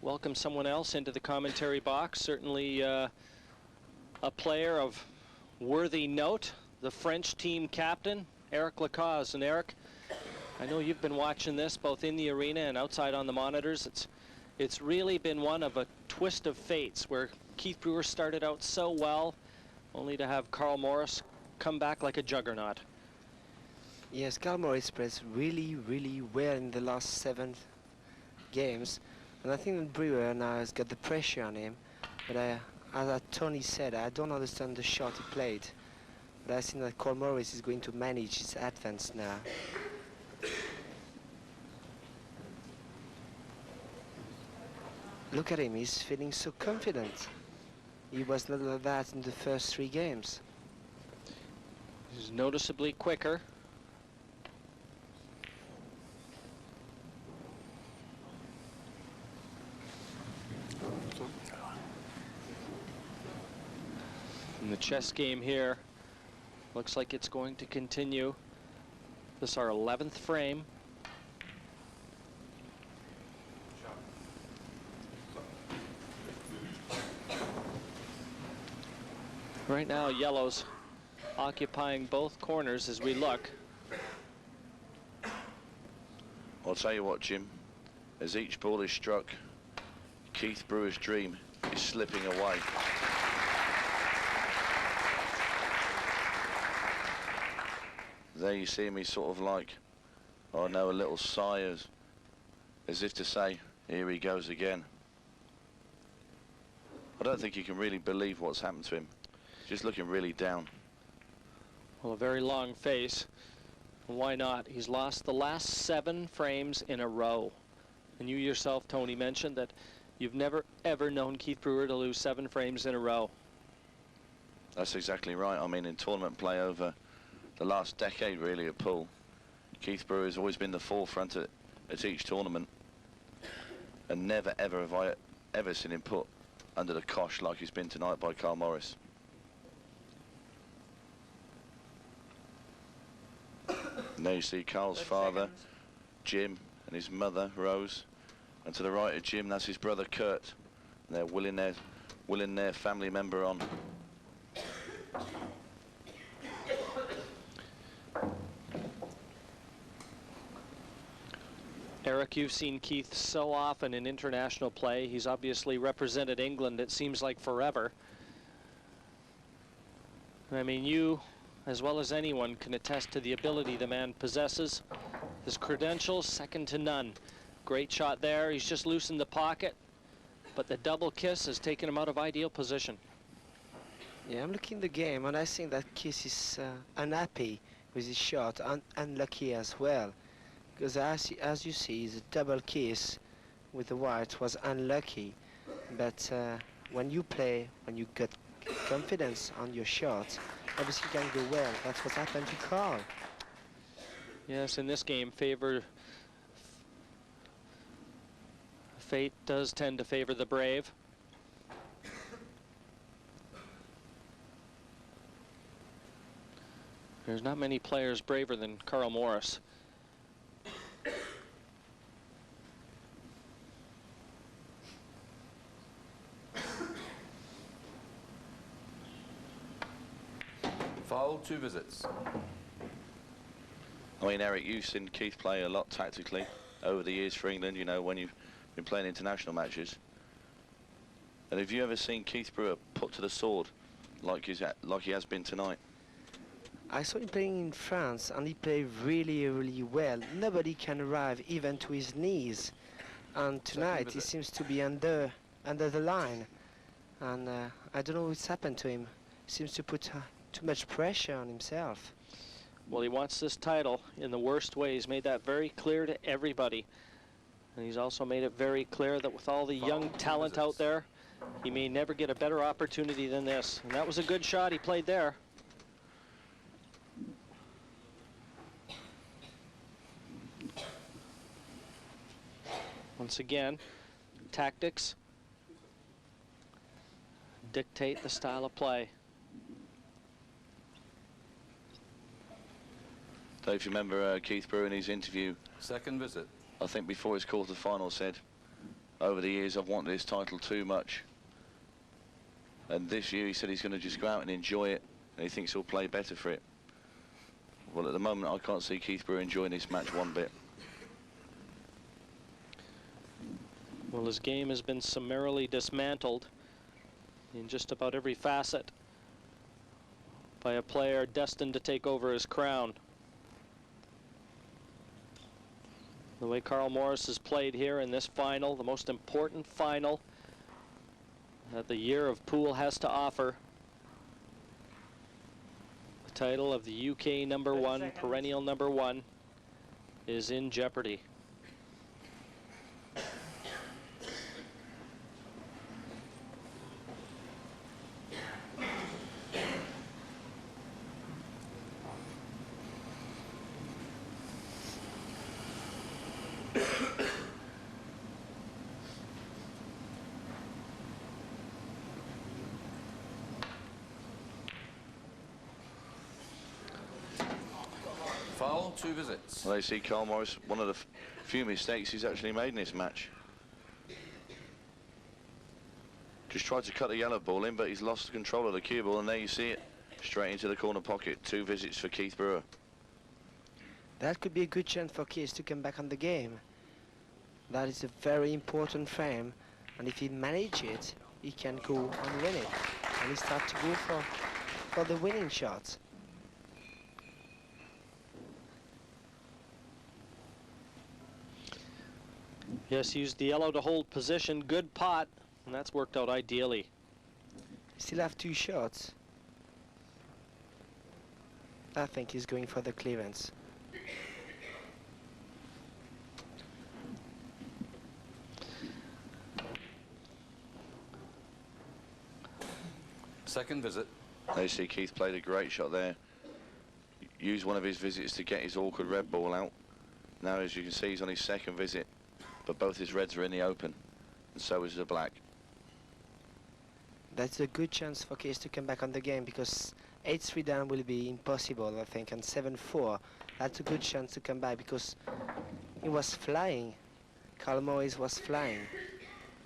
welcome someone else into the commentary box. Certainly a player of worthy note, the French team captain, Eric Lacaze. And Eric, I know you've been watching this both in the arena and outside on the monitors. It's really been one of a twist of fates, where Keith Brewer started out so well, only to have Carl Morris come back like a juggernaut. Yes, Carl Morris plays really, really well in the last 7 games, and I think that Brewer now has got the pressure on him. But as Tony said, I don't understand the shot he played, but I think that Carl Morris is going to manage his advance now. Look at him, he's feeling so confident. He was not like that in the first 3 games. He's noticeably quicker. And the chess game here looks like it's going to continue. This is our 11th frame. Right now, yellows occupying both corners as we look. I'll tell you what, Jim, as each ball is struck, Keith Brewer's dream is slipping away. There you see him, he's sort of like, oh no, a little sigh as if to say, here he goes again. I don't think he can really believe what's happened to him. Just looking really down. Well, a very long face. Why not? He's lost the last 7 frames in a row. And you yourself, Tony, mentioned that you've never, ever known Keith Brewer to lose 7 frames in a row. That's exactly right. I mean, in tournament play over the last decade, really, of pool, Keith Brewer has always been the forefront at each tournament, and never ever have I ever seen him put under the cosh like he's been tonight by Carl Morris. Now you see Carl's father, Jim, and his mother, Rose, and to the right of Jim, that's his brother Kurt. And they're willing their family member on. Eric, you've seen Keith so often in international play. He's obviously represented England, it seems like forever. I mean, you, as well as anyone, can attest to the ability the man possesses. His credentials, second to none. Great shot there. He's just loosened the pocket, but the double kiss has taken him out of ideal position. Yeah, I'm looking at the game, and I think that Kiss is unhappy with his shot, and unlucky as well. Because as you see, the double kiss with the white was unlucky. But when you play, when you get confidence on your shot, obviously can go well. That's what happened to Carl. Yes, in this game, fate does tend to favor the brave. There's not many players braver than Carl Morris. Foul, 2 visits. I mean, Eric, you've seen Keith play a lot tactically over the years for England, you know, when you've been playing international matches. And have you ever seen Keith Brewer put to the sword like he has been tonight? I saw him playing in France, and he played really, really well. Nobody can arrive even to his knees. And tonight he seems to be under the line. And I don't know what's happened to him. He seems to put too much pressure on himself. Well, he wants this title in the worst way. He's made that very clear to everybody. And he's also made it very clear that with all the young talent out there, he may never get a better opportunity than this. And that was a good shot he played there. Once again, tactics dictate the style of play. So if you remember Keith Brewer in his interview, second visit, I think before his quarter-final, said, over the years I've wanted this title too much. And this year he said he's going to just go out and enjoy it, and he thinks he'll play better for it. Well, at the moment I can't see Keith Brewer enjoying this match one bit. Well, his game has been summarily dismantled in just about every facet by a player destined to take over his crown. The way Carl Morris has played here in this final, the most important final that the year of pool has to offer. The title of the UK #1, perennial #1, is in jeopardy. Foul, 2 visits. Well, they see Carl Morris, one of the few mistakes he's actually made in this match. Just tried to cut the yellow ball in, but he's lost control of the cue ball, and there you see it, straight into the corner pocket. 2 visits for Keith Brewer. That could be a good chance for Keith to come back on the game. That is a very important frame, and if he manages it, he can go and win it. And he starts to go for the winning shots. Yes, used the yellow to hold position. Good pot, and that's worked out ideally. Still have 2 shots. I think he's going for the clearance. Second visit. There you see Keith played a great shot there. used one of his visits to get his awkward red ball out. Now, as you can see, he's on his second visit, but both his reds are in the open, and so is the black. That's a good chance for Keith to come back on the game, because 8-3 down will be impossible, I think, and 7-4. That's a good chance to come back, because he was flying. Carl Morris was flying,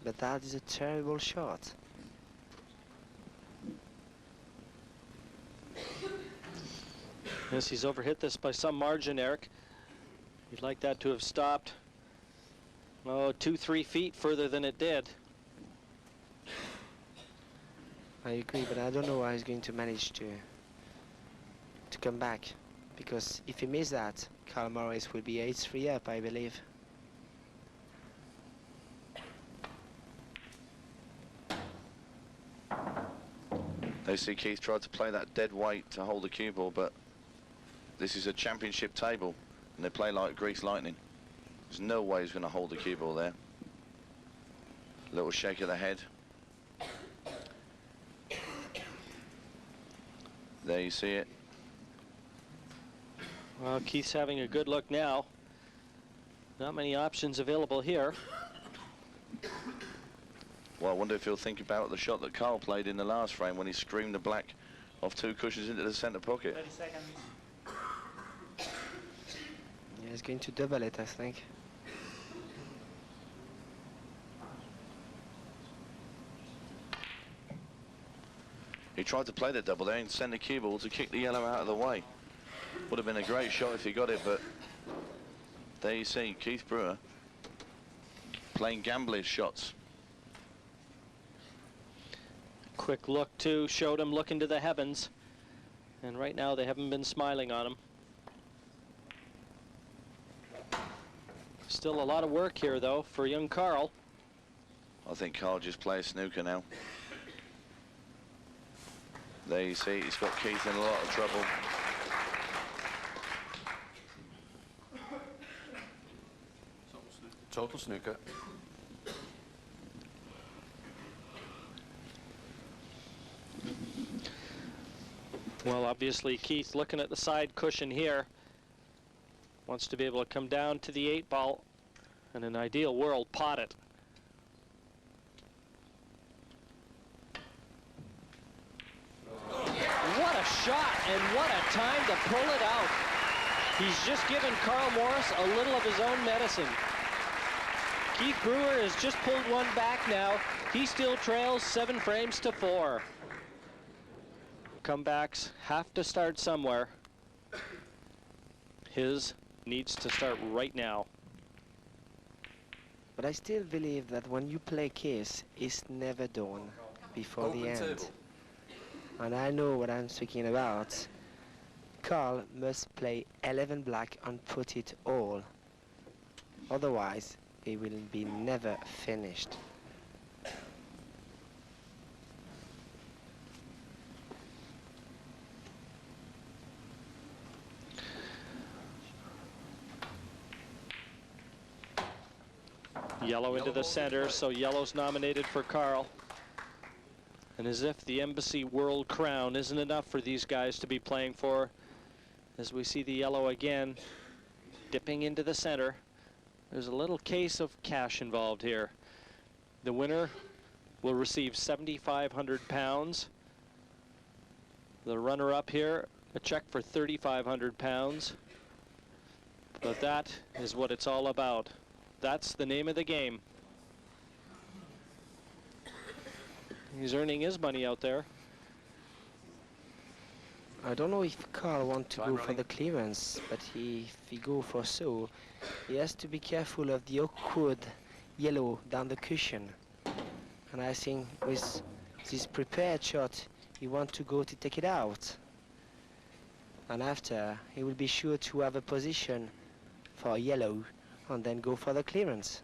but that is a terrible shot. Yes, he's overhit this by some margin, Eric. You'd like that to have stopped, oh, 2-3 feet further than it did. I agree, but I don't know how he's going to manage to come back, because if he misses that, Carl Morris will be 8-3 up, I believe. They see Keith tried to play that dead weight to hold the cue ball, but this is a championship table, and they play like Grease lightning. There's no way he's going to hold the cue ball there. Little shake of the head. There you see it. Well, Keith's having a good look now. Not many options available here. Well, I wonder if he'll think about the shot that Carl played in the last frame when he screamed the black off 2 cushions into the centre pocket. 30 seconds. Yeah, he's going to double it, I think. He tried to play the double there and send the cue ball to kick the yellow out of the way. Would have been a great shot if he got it, but there you see Keith Brewer playing gamblers shots. Quick look too showed him looking to the heavens, and right now they haven't been smiling on him. Still a lot of work here though for young Carl. I think Carl just plays snooker now. There you see he's got Keith in a lot of trouble. Total snooker. Well, obviously Keith, looking at the side cushion here, wants to be able to come down to the 8-ball, in an ideal world, pot it. What a shot, and what a time to pull it out. He's just given Carl Morris a little of his own medicine. Keith Brewer has just pulled one back now. He still trails 7 frames to 4. Comebacks have to start somewhere. His needs to start right now. But I still believe that when you play Keith, it's never done before the end. Table. And I know what I'm speaking about. Carl must play 11 black and put it all. Otherwise, he will be never finished. Yellow into the center, so yellow's nominated for Carl. And as if the Embassy World Crown isn't enough for these guys to be playing for, as we see the yellow again dipping into the center. There's a little case of cash involved here. The winner will receive 7,500 pounds. The runner-up here, a check for 3,500 pounds. But that is what it's all about. That's the name of the game. He's earning his money out there. I don't know if Carl wants to go for the clearance, but if he go for so, he has to be careful of the awkward yellow down the cushion. And I think with this prepared shot, he wants to go to take it out. And after, he will be sure to have a position for yellow and then go for the clearance.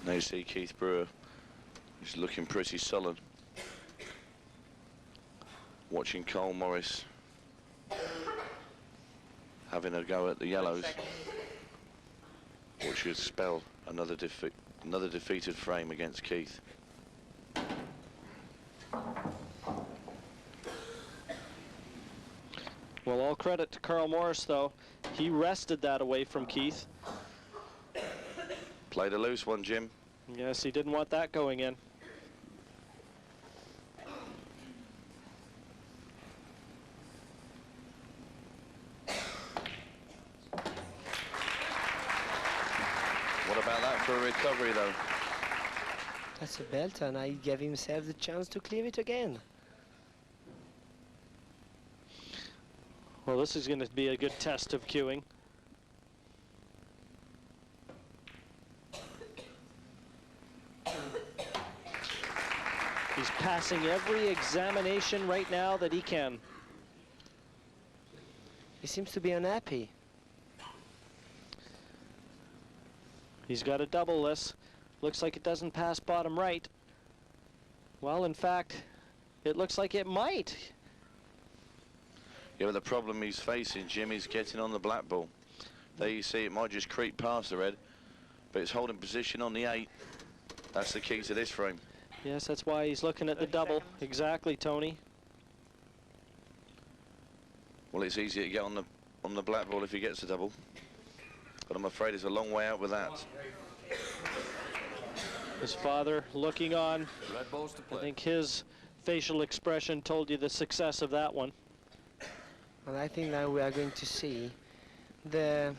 Now you see Keith Brewer, he's looking pretty sullen. Watching Carl Morris having a go at the yellows, which should spell Another defeated frame against Keith. Well, all credit to Carl Morris, though. He wrested that away from Keith. Played a loose one, Jim. Yes, he didn't want that going in. What about that for a recovery, though? That's a belt, and I gave himself the chance to clear it again. Well, this is going to be a good test of cueing. He's passing every examination right now that he can. He seems to be unhappy. He's got to double this. Looks like it doesn't pass bottom right. Well, in fact, it looks like it might. Yeah, but the problem he's facing, Jim, is getting on the black ball. There you see it might just creep past the red, but it's holding position on the 8. That's the key to this frame. Yes, that's why he's looking at the double. Exactly, Tony. Well, it's easier to get on the black ball if he gets a double, but I'm afraid it's a long way out with that. His father looking on. Red balls to play. I think his facial expression told you the success of that one. And I think now we are going to see the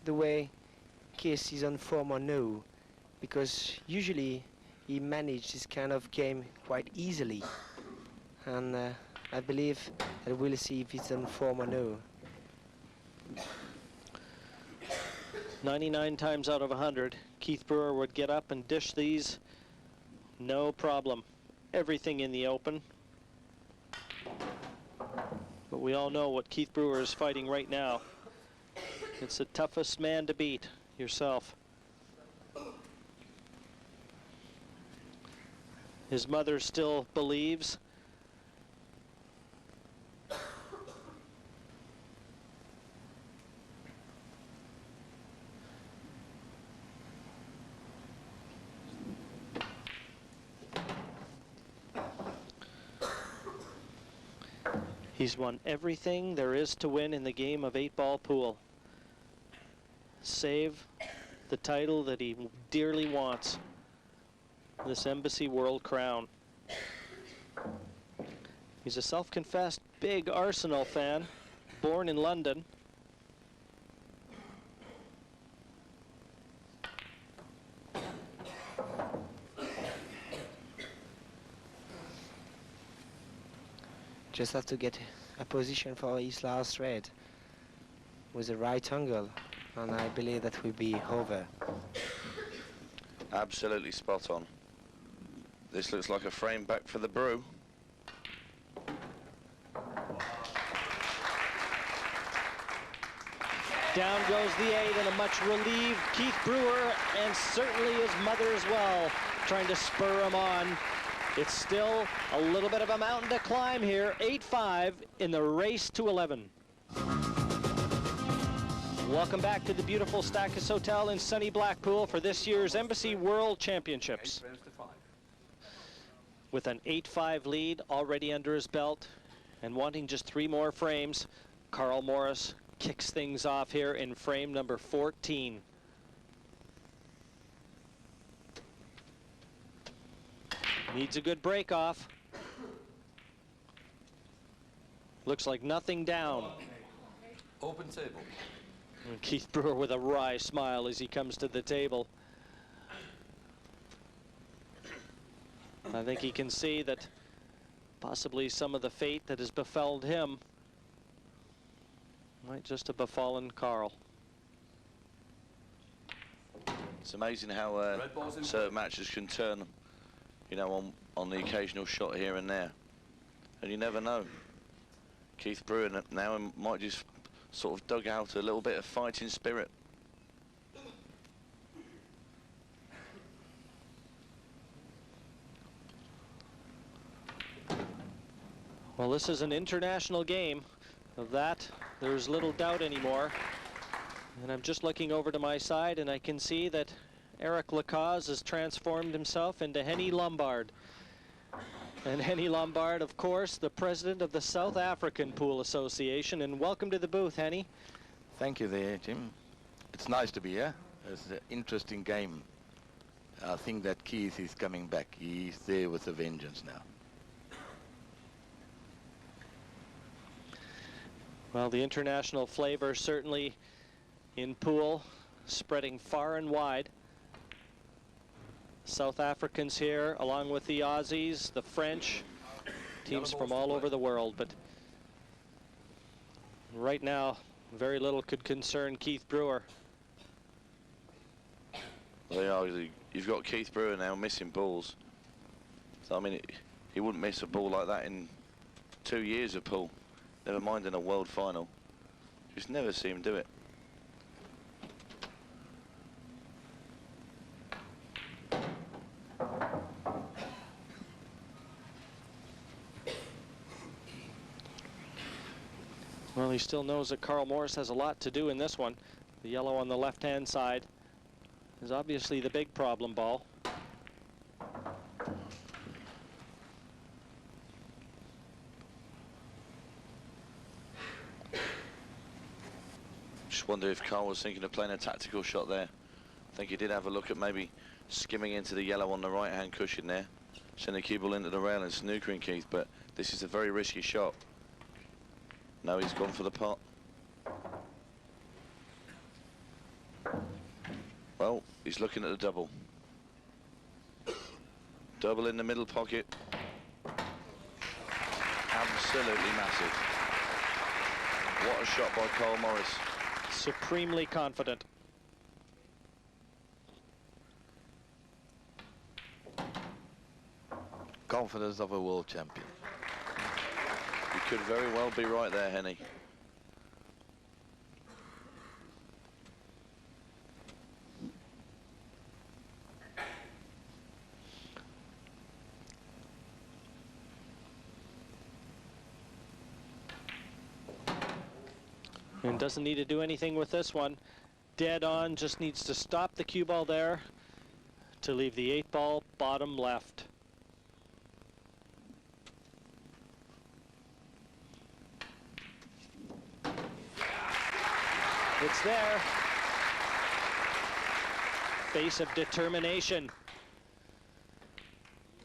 way Keith is on form or no, because usually he managed this kind of game quite easily, and I believe that we'll see if he's on form or no. 99 times out of 100, Keith Brewer would get up and dish these, no problem. Everything in the open. But we all know what Keith Brewer is fighting right now. It's the toughest man to beat, yourself. His mother still believes. He's won everything there is to win in the game of 8-ball pool. Save the title that he dearly wants, this Embassy World Crown. He's a self-confessed big Arsenal fan, born in London. Just have to get a position for his last red with a right angle, and I believe that will be over. Absolutely spot on. This looks like a frame back for the Brew. Down goes the 8, and a much relieved Keith Brewer, and certainly his mother as well, trying to spur him on. It's still a little bit of a mountain to climb here. 8-5 in the race to 11. Welcome back to the beautiful Stackus Hotel in sunny Blackpool for this year's Embassy World Championships. With an 8-5 lead already under his belt and wanting just 3 more frames, Carl Morris kicks things off here in frame number 14. Needs a good break off. Looks like nothing down. Open table. And Keith Brewer with a wry smile as he comes to the table. I think he can see that possibly some of the fate that has befelled him might just have befallen Carl. It's amazing how certain matches can turn, you know, on the occasional shot here and there, and you never know. Keith Brewer now might just sort of dug out a little bit of fighting spirit. Well, this is an international game. Of that, there's little doubt anymore. And I'm just looking over to my side, and I can see that Eric Lacaze has transformed himself into Henny Lombard. And Henny Lombard, of course, the president of the South African Pool Association. And welcome to the booth, Henny. Thank you there, Jim. It's nice to be here. It's an interesting game. I think that Keith is coming back. He's there with a vengeance now. Well, the international flavor certainly in pool, spreading far and wide. South Africans here, along with the Aussies, the French, teams from all over the world. But right now, very little could concern Keith Brewer. You've got Keith Brewer now missing balls. So, I mean, he wouldn't miss a ball like that in 2 years of pool. Never mind in a world final. Just never see him do it. Well, he still knows that Carl Morris has a lot to do in this one. The yellow on the left-hand side is obviously the big problem ball. Just wonder if Carl was thinking of playing a tactical shot there. I think he did have a look at maybe skimming into the yellow on the right-hand cushion there. Sending the cue ball into the rail and snookering Keith, but this is a very risky shot. No, he's gone for the pot. Well, he's looking at the double. Double in the middle pocket. Absolutely massive. What a shot by Carl Morris. Supremely confident. Confidence of a world champion. You could very well be right there, Henny. And doesn't need to do anything with this one. Dead on, just needs to stop the cue ball there to leave the 8 ball bottom left. It's there. Face of determination.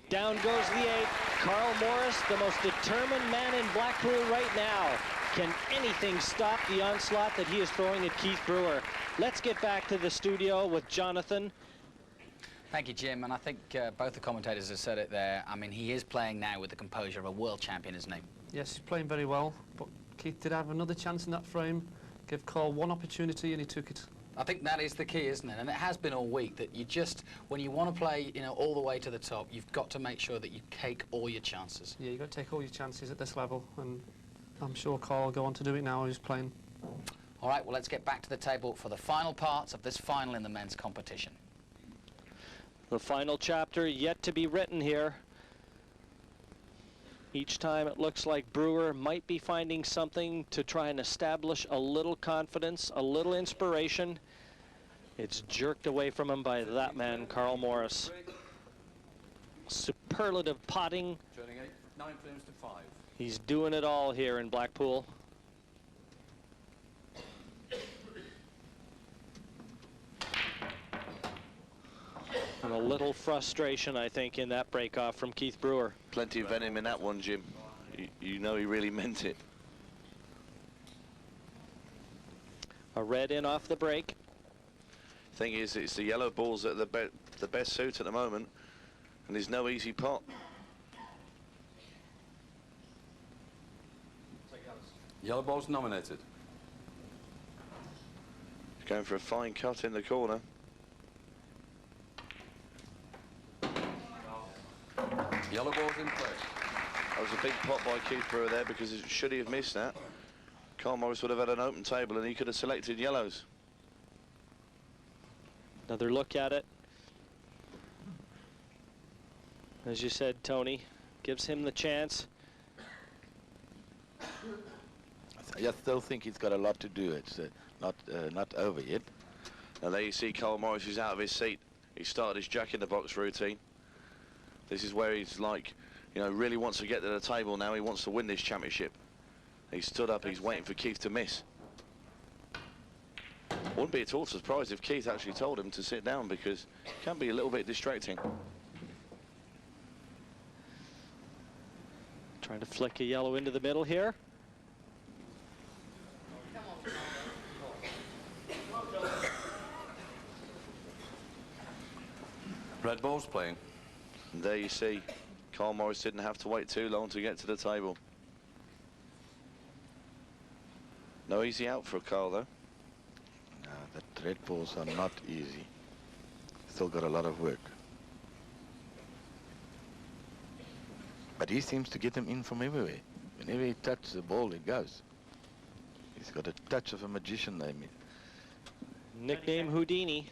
Down goes the 8. Carl Morris, the most determined man in Blackpool right now. Can anything stop the onslaught that he is throwing at Keith Brewer? Let's get back to the studio with Jonathan. Thank you, Jim. And I think both the commentators have said it there. I mean, he is playing now with the composure of a world champion, isn't he? Yes, he's playing very well, but Keith did have another chance in that frame. Give Carl one opportunity and he took it. I think that is the key, isn't it? And it has been all week that you just, when you want to play, you know, all the way to the top, you've got to make sure that you take all your chances. Yeah, you've got to take all your chances at this level, and I'm sure Carl will go on to do it now he's playing. All right, well, let's get back to the table for the final parts of this final in the men's competition. The final chapter yet to be written here. Each time it looks like Brewer might be finding something to try and establish a little confidence, a little inspiration. It's jerked away from him by that man, Carl Morris. Superlative potting. Turning 9 frames to 5. He's doing it all here in Blackpool. And a little frustration, I think, in that break-off from Keith Brewer. Plenty of venom in that one, Jim. You know he really meant it. A red in off the break. Thing is, it's the yellow balls that are the best suit at the moment, and there's no easy pot. Yellow ball's nominated. He's going for a fine cut in the corner. Yellow ball's in play. That was a big pot by Keith Brewer there, because should he have missed that, Carl Morris would have had an open table and he could have selected yellows. Another look at it. As you said, Tony, gives him the chance. I I just still think he's got a lot to do. It's not over yet. Now there you see Carl Morris is out of his seat. He started his jack in the box routine. This is where he's like, you know, really wants to get to the table now. He wants to win this championship. He stood up, he's waiting for Keith to miss. Wouldn't be at all surprised if Keith actually told him to sit down, because it can be a little bit distracting. Trying to flick a yellow into the middle here. Red ball's playing. And there you see, Carl Morris didn't have to wait too long to get to the table. No easy out for Carl, though. The red balls are not easy. Still got a lot of work. But he seems to get them in from everywhere. Whenever he touches the ball, it goes. He's got a touch of a magician, I mean. Nickname Houdini.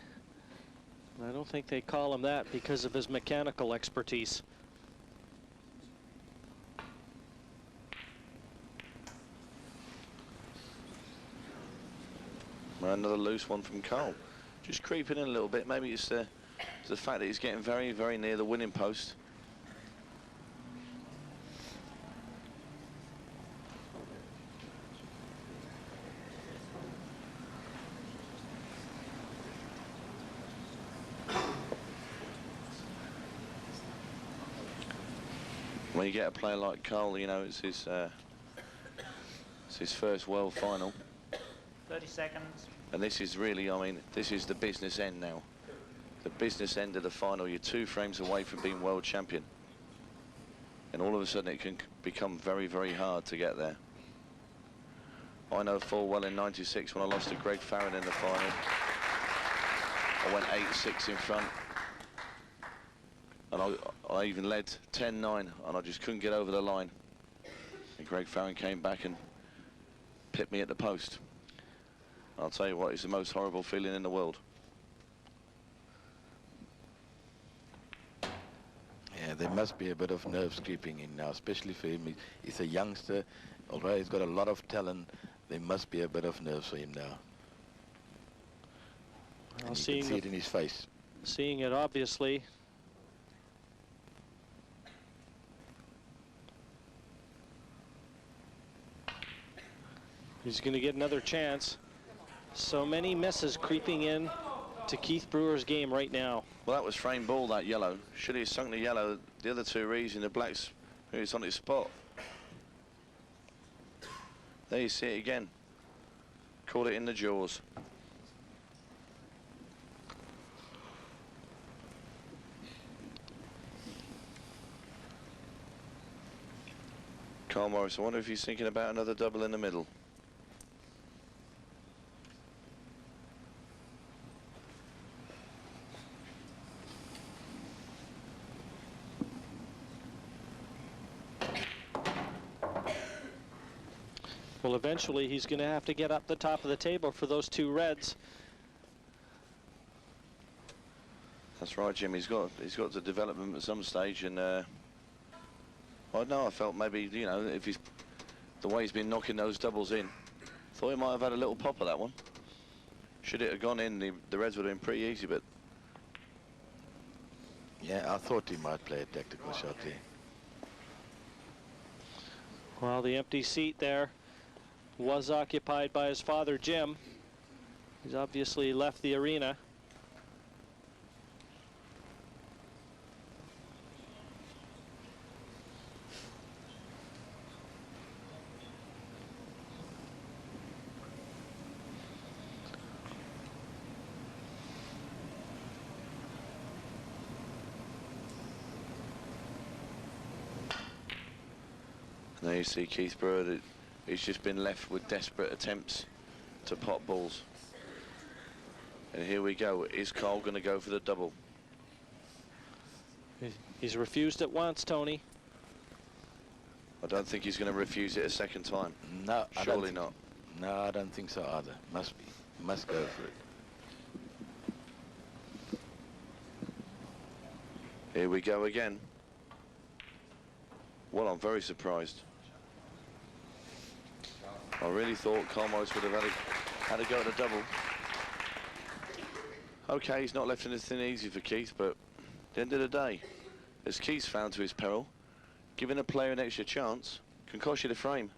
I don't think they call him that because of his mechanical expertise. Well, another loose one from Carl. Just creeping in a little bit. Maybe it's the fact that he's getting very, very near the winning post. When you get a player like Carl, you know, it's his first world final. 30 seconds. And this is really, I mean, this is the business end now. The business end of the final. You're 2 frames away from being world champion. And all of a sudden it can become very, very hard to get there. I know full well in '96 when I lost to Greg Farron in the final. I went 8-6 in front. And I even led 10-9 and I just couldn't get over the line. And Greg Farron came back and pipped me at the post. I'll tell you what, it's the most horrible feeling in the world. Yeah, there must be a bit of nerves creeping in now, especially for him. He's a youngster. Although he's got a lot of talent, there must be a bit of nerves for him now. Well, and you can see it in his face. Seeing it, obviously. He's going to get another chance. So many misses creeping in to Keith Brewer's game right now. Well, that was frame ball, that yellow. Should he have sunk the yellow? The other 2 reads in the blacks, who's on his spot. There you see it again. Caught it in the jaws. Carl Morris, I wonder if he's thinking about another double in the middle. Well, eventually he's going to have to get up the top of the table for those 2 reds. That's right, Jim. He's got to develop them at some stage, and I don't know. I felt maybe, you know, if he's the way he's been knocking those doubles in, thought he might have had a little pop of that one. Should it have gone in, the reds would have been pretty easy, but yeah, I thought he might play a tactical shot there. Well, the empty seat there was occupied by his father, Jim. He's obviously left the arena. there you see Keith Brewer, that he's just been left with desperate attempts to pot balls. And here we go. Is Carl going to go for the double? He's refused it once, Tony. I don't think he's going to refuse it a second time. No, surely not. No, I don't think so either. Must be. Must go for it. Here we go again. Well, I'm very surprised. I really thought Carl Morris would have had a go at a double. Okay, he's not left anything easy for Keith, but at the end of the day, as Keith's found to his peril, giving a player an extra chance can cost you the frame.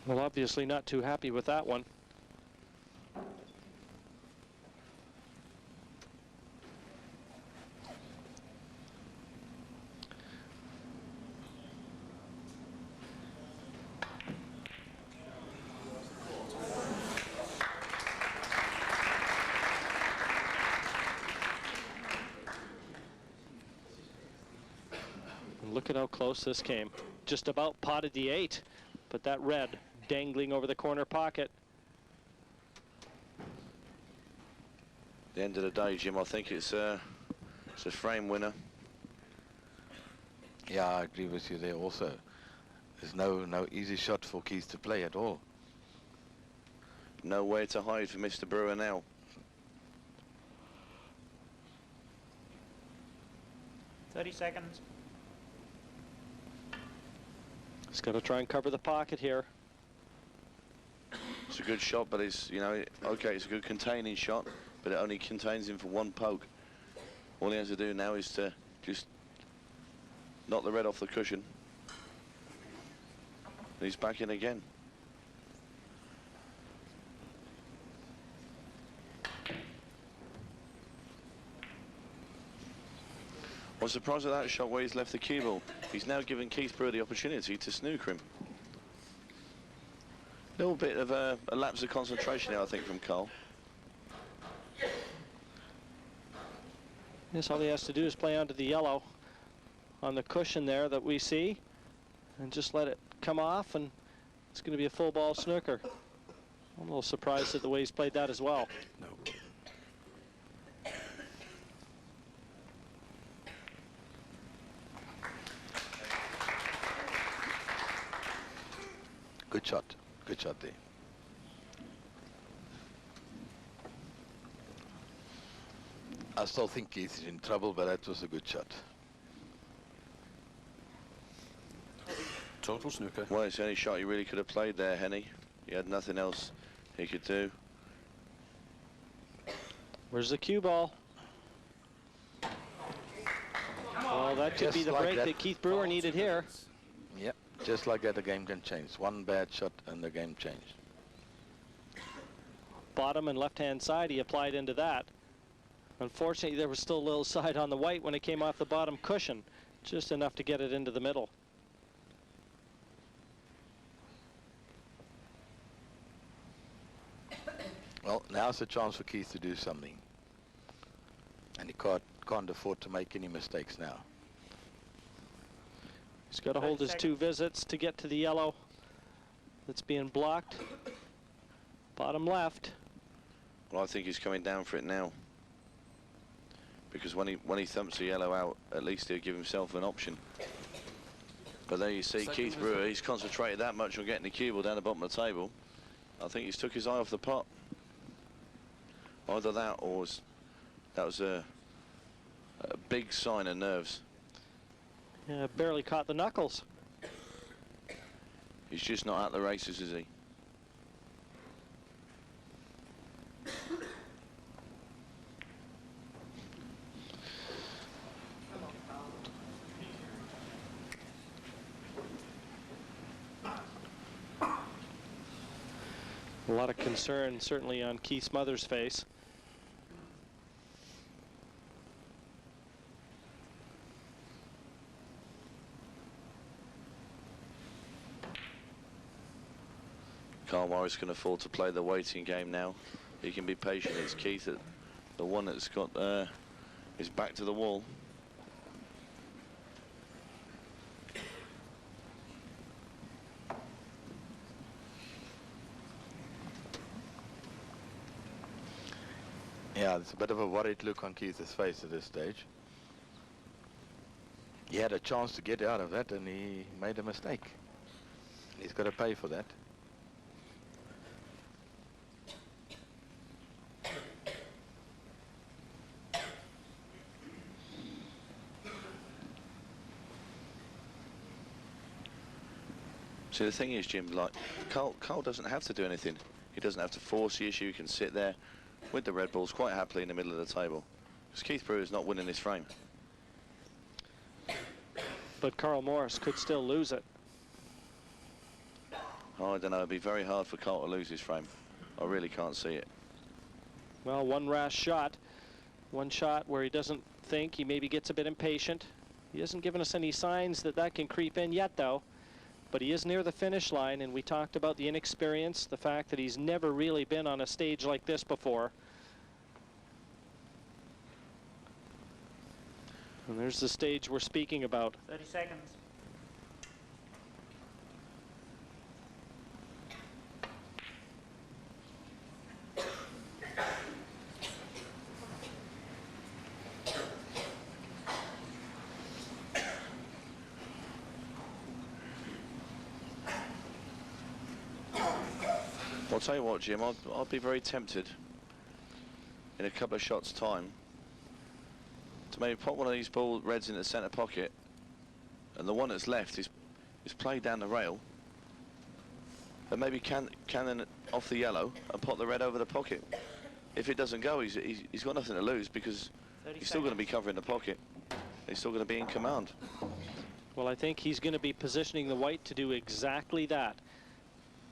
Well, obviously not too happy with that one. And look at how close this came. Just about potted the 8, but that red dangling over the corner pocket. At the end of the day, Jim, I think it's a frame winner. Yeah, I agree with you there also. There's no easy shot for Keith to play at all. Nowhere to hide for Mr. Brewer now. .30 seconds. He's got to try and cover the pocket here. It's a good shot, but it's, you know, okay, it's a good containing shot, but it only contains him for one poke. All he has to do now is to just knock the red off the cushion. And he's back in again. I was surprised at that shot where he's left the cue ball. He's now given Keith Brewer the opportunity to snooker him. A little bit of a lapse of concentration here, I think, from Carl. Yes, all he has to do is play onto the yellow on the cushion there that we see, and just let it come off, and it's going to be a full ball snooker. I'm a little surprised at the way he's played that as well. No. Good shot. Good shot there. I still think Keith is in trouble, but that was a good shot. Total snooker. Well, it's the only shot he really could have played there, Henny. He had nothing else he could do. Where's the cue ball? Well, that could be the break that Keith Brewer needed here. Yep, just like that, the game can change. One bad shot and the game changed. Bottom and left-hand side, he applied into that. Unfortunately, there was still a little side on the white when it came off the bottom cushion, just enough to get it into the middle. Well, now's the chance for Keith to do something. And he can't afford to make any mistakes now. He's got to hold his 2 visits to get to the yellow that's being blocked. Bottom left. Well, I think he's coming down for it now. Because when he thumps the yellow out, at least he'll give himself an option. But there you see Keith Brewer, he's concentrated that much on getting the cue ball down the bottom of the table. I think he's took his eye off the pot. Either that or that was a big sign of nerves. Yeah, barely caught the knuckles. He's just not at the races, is he? A lot of concern, certainly, on Keith's mother's face. Carl Morris can afford to play the waiting game now. He can be patient. It's Keith, the one that's got his back to the wall. Yeah, there's a bit of a worried look on Keith's face at this stage. He had a chance to get out of that and he made a mistake. He's got to pay for that. See, the thing is, Jim, like, Carl doesn't have to do anything. He doesn't have to force the issue. He can sit there with the red balls quite happily in the middle of the table. Because Keith Brewer is not winning this frame. But Carl Morris could still lose it. Oh, I don't know. It'd be very hard for Carl to lose his frame. I really can't see it. Well, one rash shot. One shot where he doesn't think. He maybe gets a bit impatient. He hasn't given us any signs that that can creep in yet, though. But he is near the finish line, and we talked about the inexperience, the fact that he's never really been on a stage like this before. And there's the stage we're speaking about. 30 seconds. I'll tell you what, Jim, I'd be very tempted in a couple of shots' time to maybe pop one of these ball reds in the centre pocket, and the one that's left is played down the rail, and maybe cannon off the yellow and pop the red over the pocket. If it doesn't go, he's got nothing to lose because he's still going to be covering the pocket. He's still going to be in command. Well, I think he's going to be positioning the white to do exactly that.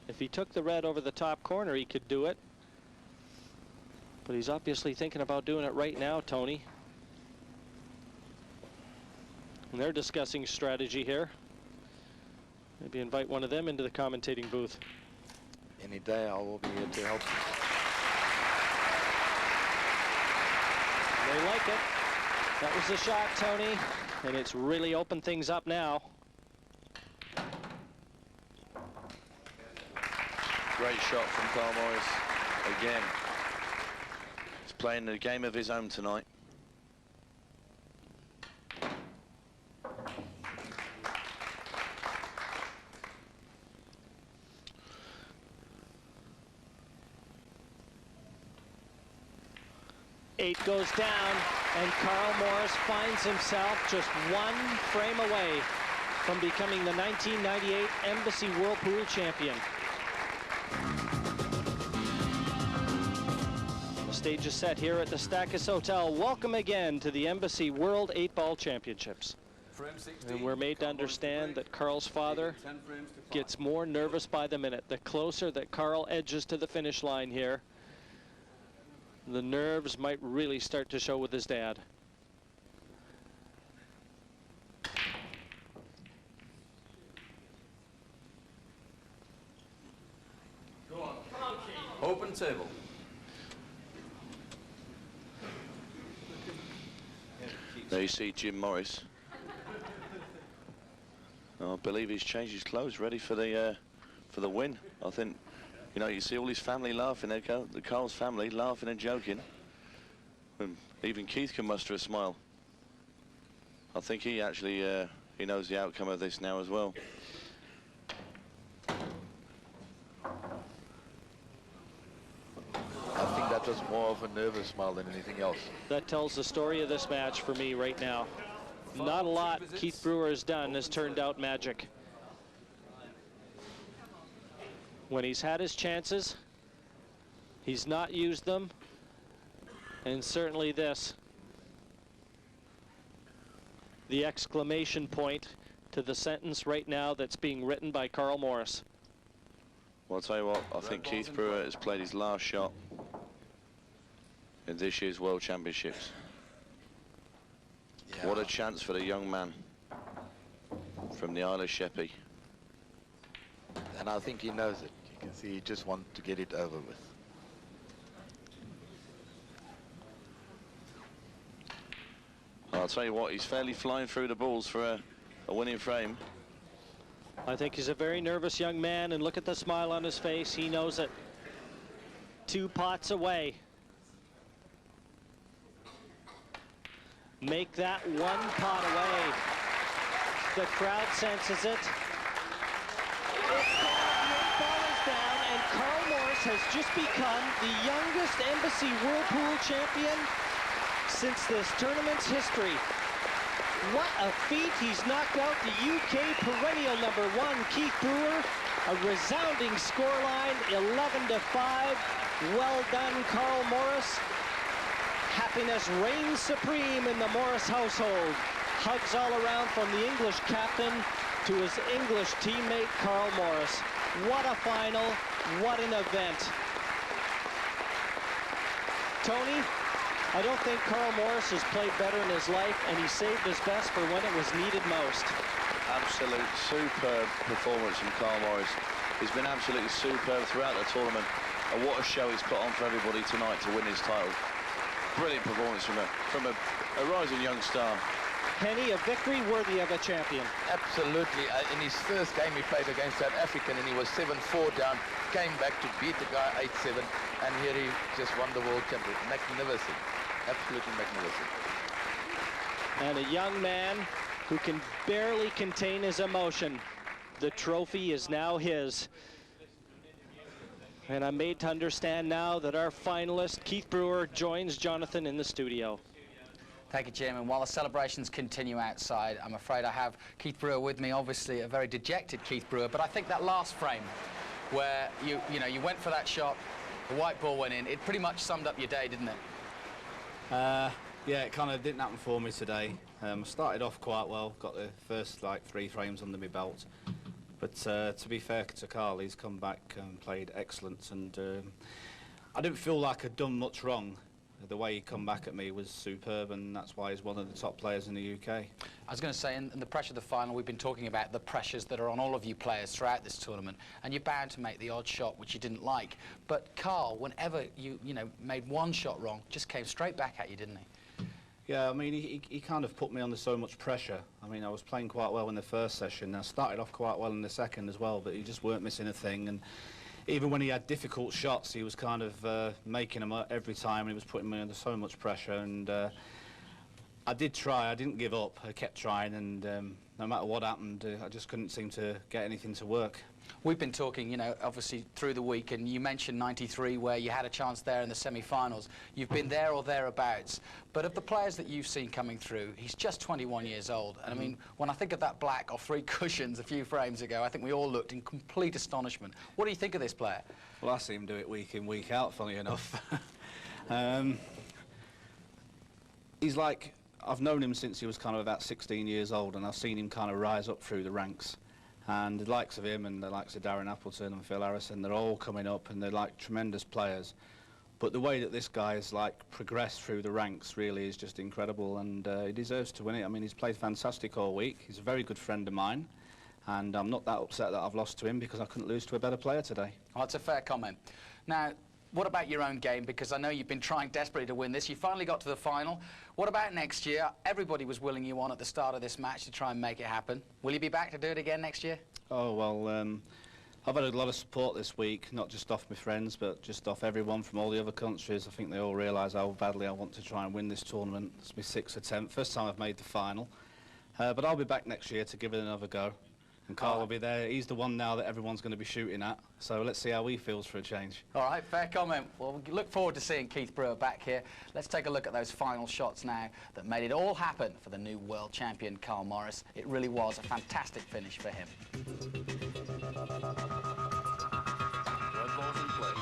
If he took the red over the top corner, he could do it. But he's obviously thinking about doing it right now, Tony. And they're discussing strategy here. Maybe invite one of them into the commentating booth. Any day I will be here to help. They like it. That was the shot, Tony. And it's really opened things up now. Great shot from Carl Morris again. He's playing the game of his own tonight. Eight goes down, and Carl Morris finds himself just one frame away from becoming the 1998 Embassy Whirlpool champion. The stage is set here at the Stackus Hotel. Welcome again to the Embassy World 8-Ball Championships. And we're made to understand that Carl's father gets more nervous by the minute. The closer that Carl edges to the finish line here, the nerves might really start to show with his dad. Go on. Open table. There you see Jim Morris. I believe he's changed his clothes, ready for the win. I think, you know, you see all his family laughing. There, the Carl's family laughing and joking. And even Keith can muster a smile. I think he actually he knows the outcome of this now as well. I think that was more of a nervous smile than anything else. That tells the story of this match for me right now. Not a lot Keith Brewer has done has turned out magic. When he's had his chances, he's not used them, and certainly this. The exclamation point to the sentence right now that's being written by Carl Morris. Well, I'll tell you what, I think Keith Brewer has played his last shot in this year's World Championships. Yeah. What a chance for the young man from the Isle of Sheppey. And I think he knows it. You can see he just wants to get it over with. I'll tell you what, he's fairly flying through the balls for a winning frame. I think he's a very nervous young man, and look at the smile on his face. He knows it. 2 pots away. make that one pot away. The crowd senses it. It's down, the ball is down, and Carl Morris has just become the youngest Embassy Whirlpool champion since this tournament's history. What a feat. He's knocked out the UK perennial #1, Keith Brewer. A resounding scoreline, 11-5. Well done, Carl Morris. Happiness reigns supreme in the Morris household. Hugs all around from the English captain to his English teammate, Carl Morris. What a final, what an event. Tony, I don't think Carl Morris has played better in his life, and he saved his best for when it was needed most. Absolute superb performance from Carl Morris. He's been absolutely superb throughout the tournament, and what a show he's put on for everybody tonight to win his title. Brilliant performance from a rising young star. Penny, a victory worthy of a champion. Absolutely. In his first game he played against South Africa, and he was 7-4 down, came back to beat the guy 8-7, and here he just won the world championship. Magnificent. Absolutely magnificent. And a young man who can barely contain his emotion. The trophy is now his. And I'm made to understand now that our finalist, Keith Brewer, joins Jonathan in the studio. Thank you, Jim. And while the celebrations continue outside, I'm afraid I have Keith Brewer with me, obviously a very dejected Keith Brewer, but I think that last frame where you went for that shot, the white ball went in, it pretty much summed up your day, didn't it? Yeah, it kind of didn't happen for me today. Started off quite well, got the first like 3 frames under my belt. But to be fair to Carl, he's come back and played excellent, and I didn't feel like I'd done much wrong. The way he come back at me was superb, and that's why he's one of the top players in the UK. I was going to say, in the pressure of the final, we've been talking about the pressures that are on all of you players throughout this tournament, and you're bound to make the odd shot which you didn't like. But Carl, whenever you made one shot wrong, just came straight back at you, didn't he? Yeah, I mean, he kind of put me under so much pressure. I mean, I was playing quite well in the first session. I started off quite well in the second as well, but he just weren't missing a thing. And even when he had difficult shots, he was kind of making them every time, and he was putting me under so much pressure. And I did try. I didn't give up. I kept trying, and no matter what happened, I just couldn't seem to get anything to work. We've been talking, obviously through the week, and you mentioned 93 where you had a chance there in the semi-finals. You've been there or thereabouts. But of the players that you've seen coming through, he's just 21 years old. And I mean, when I think of that black off 3 cushions a few frames ago, I think we all looked in complete astonishment. What do you think of this player? Well, I see him do it week in, week out, funny enough. He's like, I've known him since he was kind of about 16 years old, and I've seen him kind of rise up through the ranks. And the likes of him and the likes of Darren Appleton and Phil Harrison, they're all coming up, and they're like tremendous players. But the way that this guy has like progressed through the ranks really is just incredible, and he deserves to win it. I mean, he's played fantastic all week. He's a very good friend of mine, and I'm not that upset that I've lost to him because I couldn't lose to a better player today. Oh, that's a fair comment. Now, what about your own game? Because I know you've been trying desperately to win this. You finally got to the final. What about next year? Everybody was willing you on at the start of this match to try and make it happen. Will you be back to do it again next year? Oh, well, I've had a lot of support this week, not just off my friends, but just off everyone from all the other countries. I think they all realise how badly I want to try and win this tournament. It's my 6th attempt, first time I've made the final. But I'll be back next year to give it another go. And Carl will be there. He's the one now that everyone's going to be shooting at. So let's see how he feels for a change. All right, fair comment. Well, we look forward to seeing Keith Brewer back here. Let's take a look at those final shots now that made it all happen for the new world champion, Carl Morris. It really was a fantastic finish for him. Red ball's in play.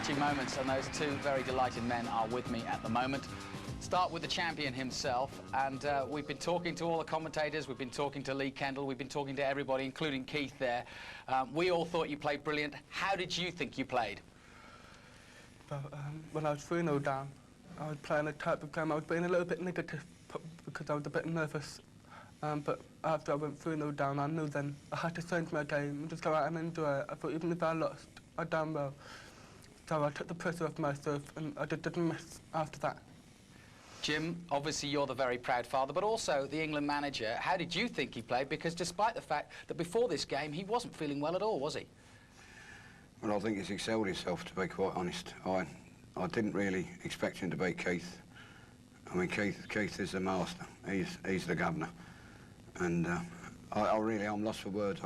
touching moments, and those two very delighted men are with me at the moment. Start with the champion himself, and we've been talking to all the commentators, we've been talking to Lee Kendall, we've been talking to everybody, including Keith there. We all thought you played brilliant. How did you think you played? Well, when I was 3-0 down, I was playing a type of game. I was being a little bit negative because I was a bit nervous. But after I went 3-0 down, I knew then I had to change my game and just go out and enjoy it. I thought even if I lost, I'd done well. So I took the pressure off myself, and I just didn't miss after that. Jim, obviously you're the very proud father, but also the England manager. How did you think he played? Because despite the fact that before this game, he wasn't feeling well at all, was he? Well, I think he's excelled himself, to be quite honest. I didn't really expect him to beat Keith. I mean, Keith is the master. He's the governor. And I'm lost for words.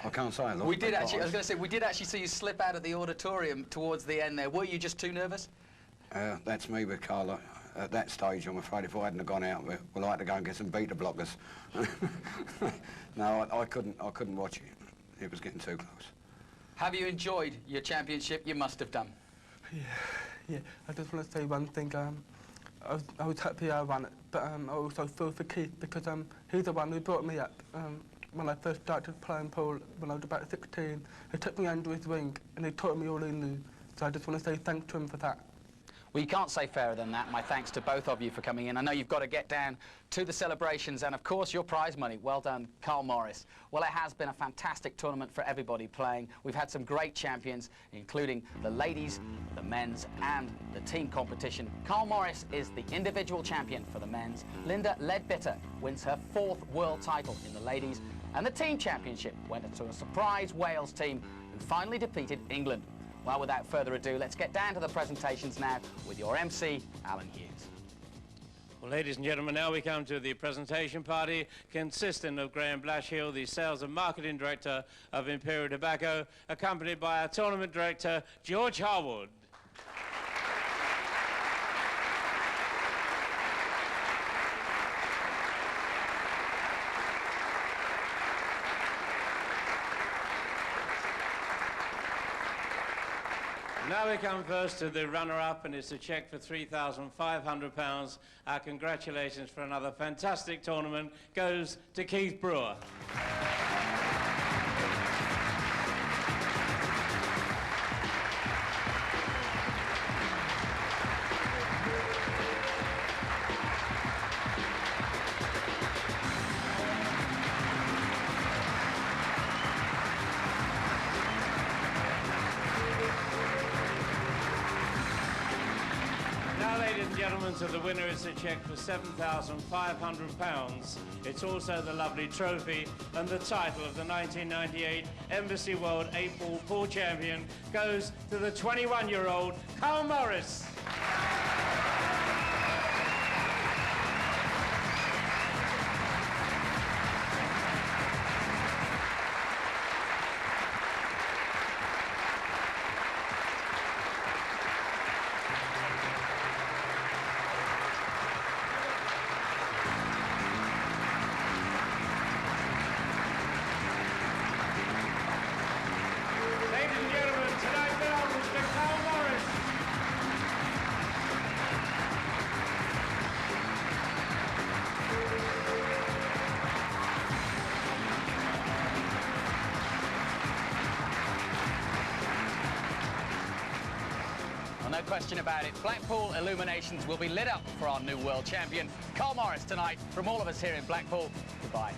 I can't say a lot. We did actually, I was going to say, we did actually see you slip out of the auditorium towards the end there. Were you just too nervous? That's me with Carla. At that stage, I'm afraid if I hadn't have gone out, we'd like to go and get some beta blockers. No, I couldn't watch it. It was getting too close. Have you enjoyed your championship? You must have done. Yeah. I just want to say one thing. I was happy I won it, but I also feel for Keith because he's the one who brought me up. When I first started playing pool, when I was about 16, he took me under his wing and he taught me all he knew. So I just want to say thanks to him for that. Well, you can't say fairer than that. My thanks to both of you for coming in. I know you've got to get down to the celebrations and, of course, your prize money. Well done, Carl Morris. Well, it has been a fantastic tournament for everybody playing. We've had some great champions, including the ladies, the men's and the team competition. Carl Morris is the individual champion for the men's. Linda Ledbetter wins her 4th world title in the ladies. And the team championship went to a surprise Wales team who finally defeated England. Well, without further ado, let's get down to the presentations now with your MC, Alan Hughes. Well, ladies and gentlemen, now we come to the presentation party consisting of Graham Blashill, the Sales and Marketing Director of Imperial Tobacco, accompanied by our Tournament Director, George Harwood. Now we come first to the runner-up, and it's a cheque for £3,500. Our congratulations for another fantastic tournament goes to Keith Brewer. Gentlemen, to the winner is a cheque for £7,500. It's also the lovely trophy and the title of the 1998 Embassy World 8-ball pool champion goes to the 21-year-old Carl Morris. No question about it. Blackpool illuminations will be lit up for our new world champion, Carl Morris, tonight. From all of us here in Blackpool, goodbye.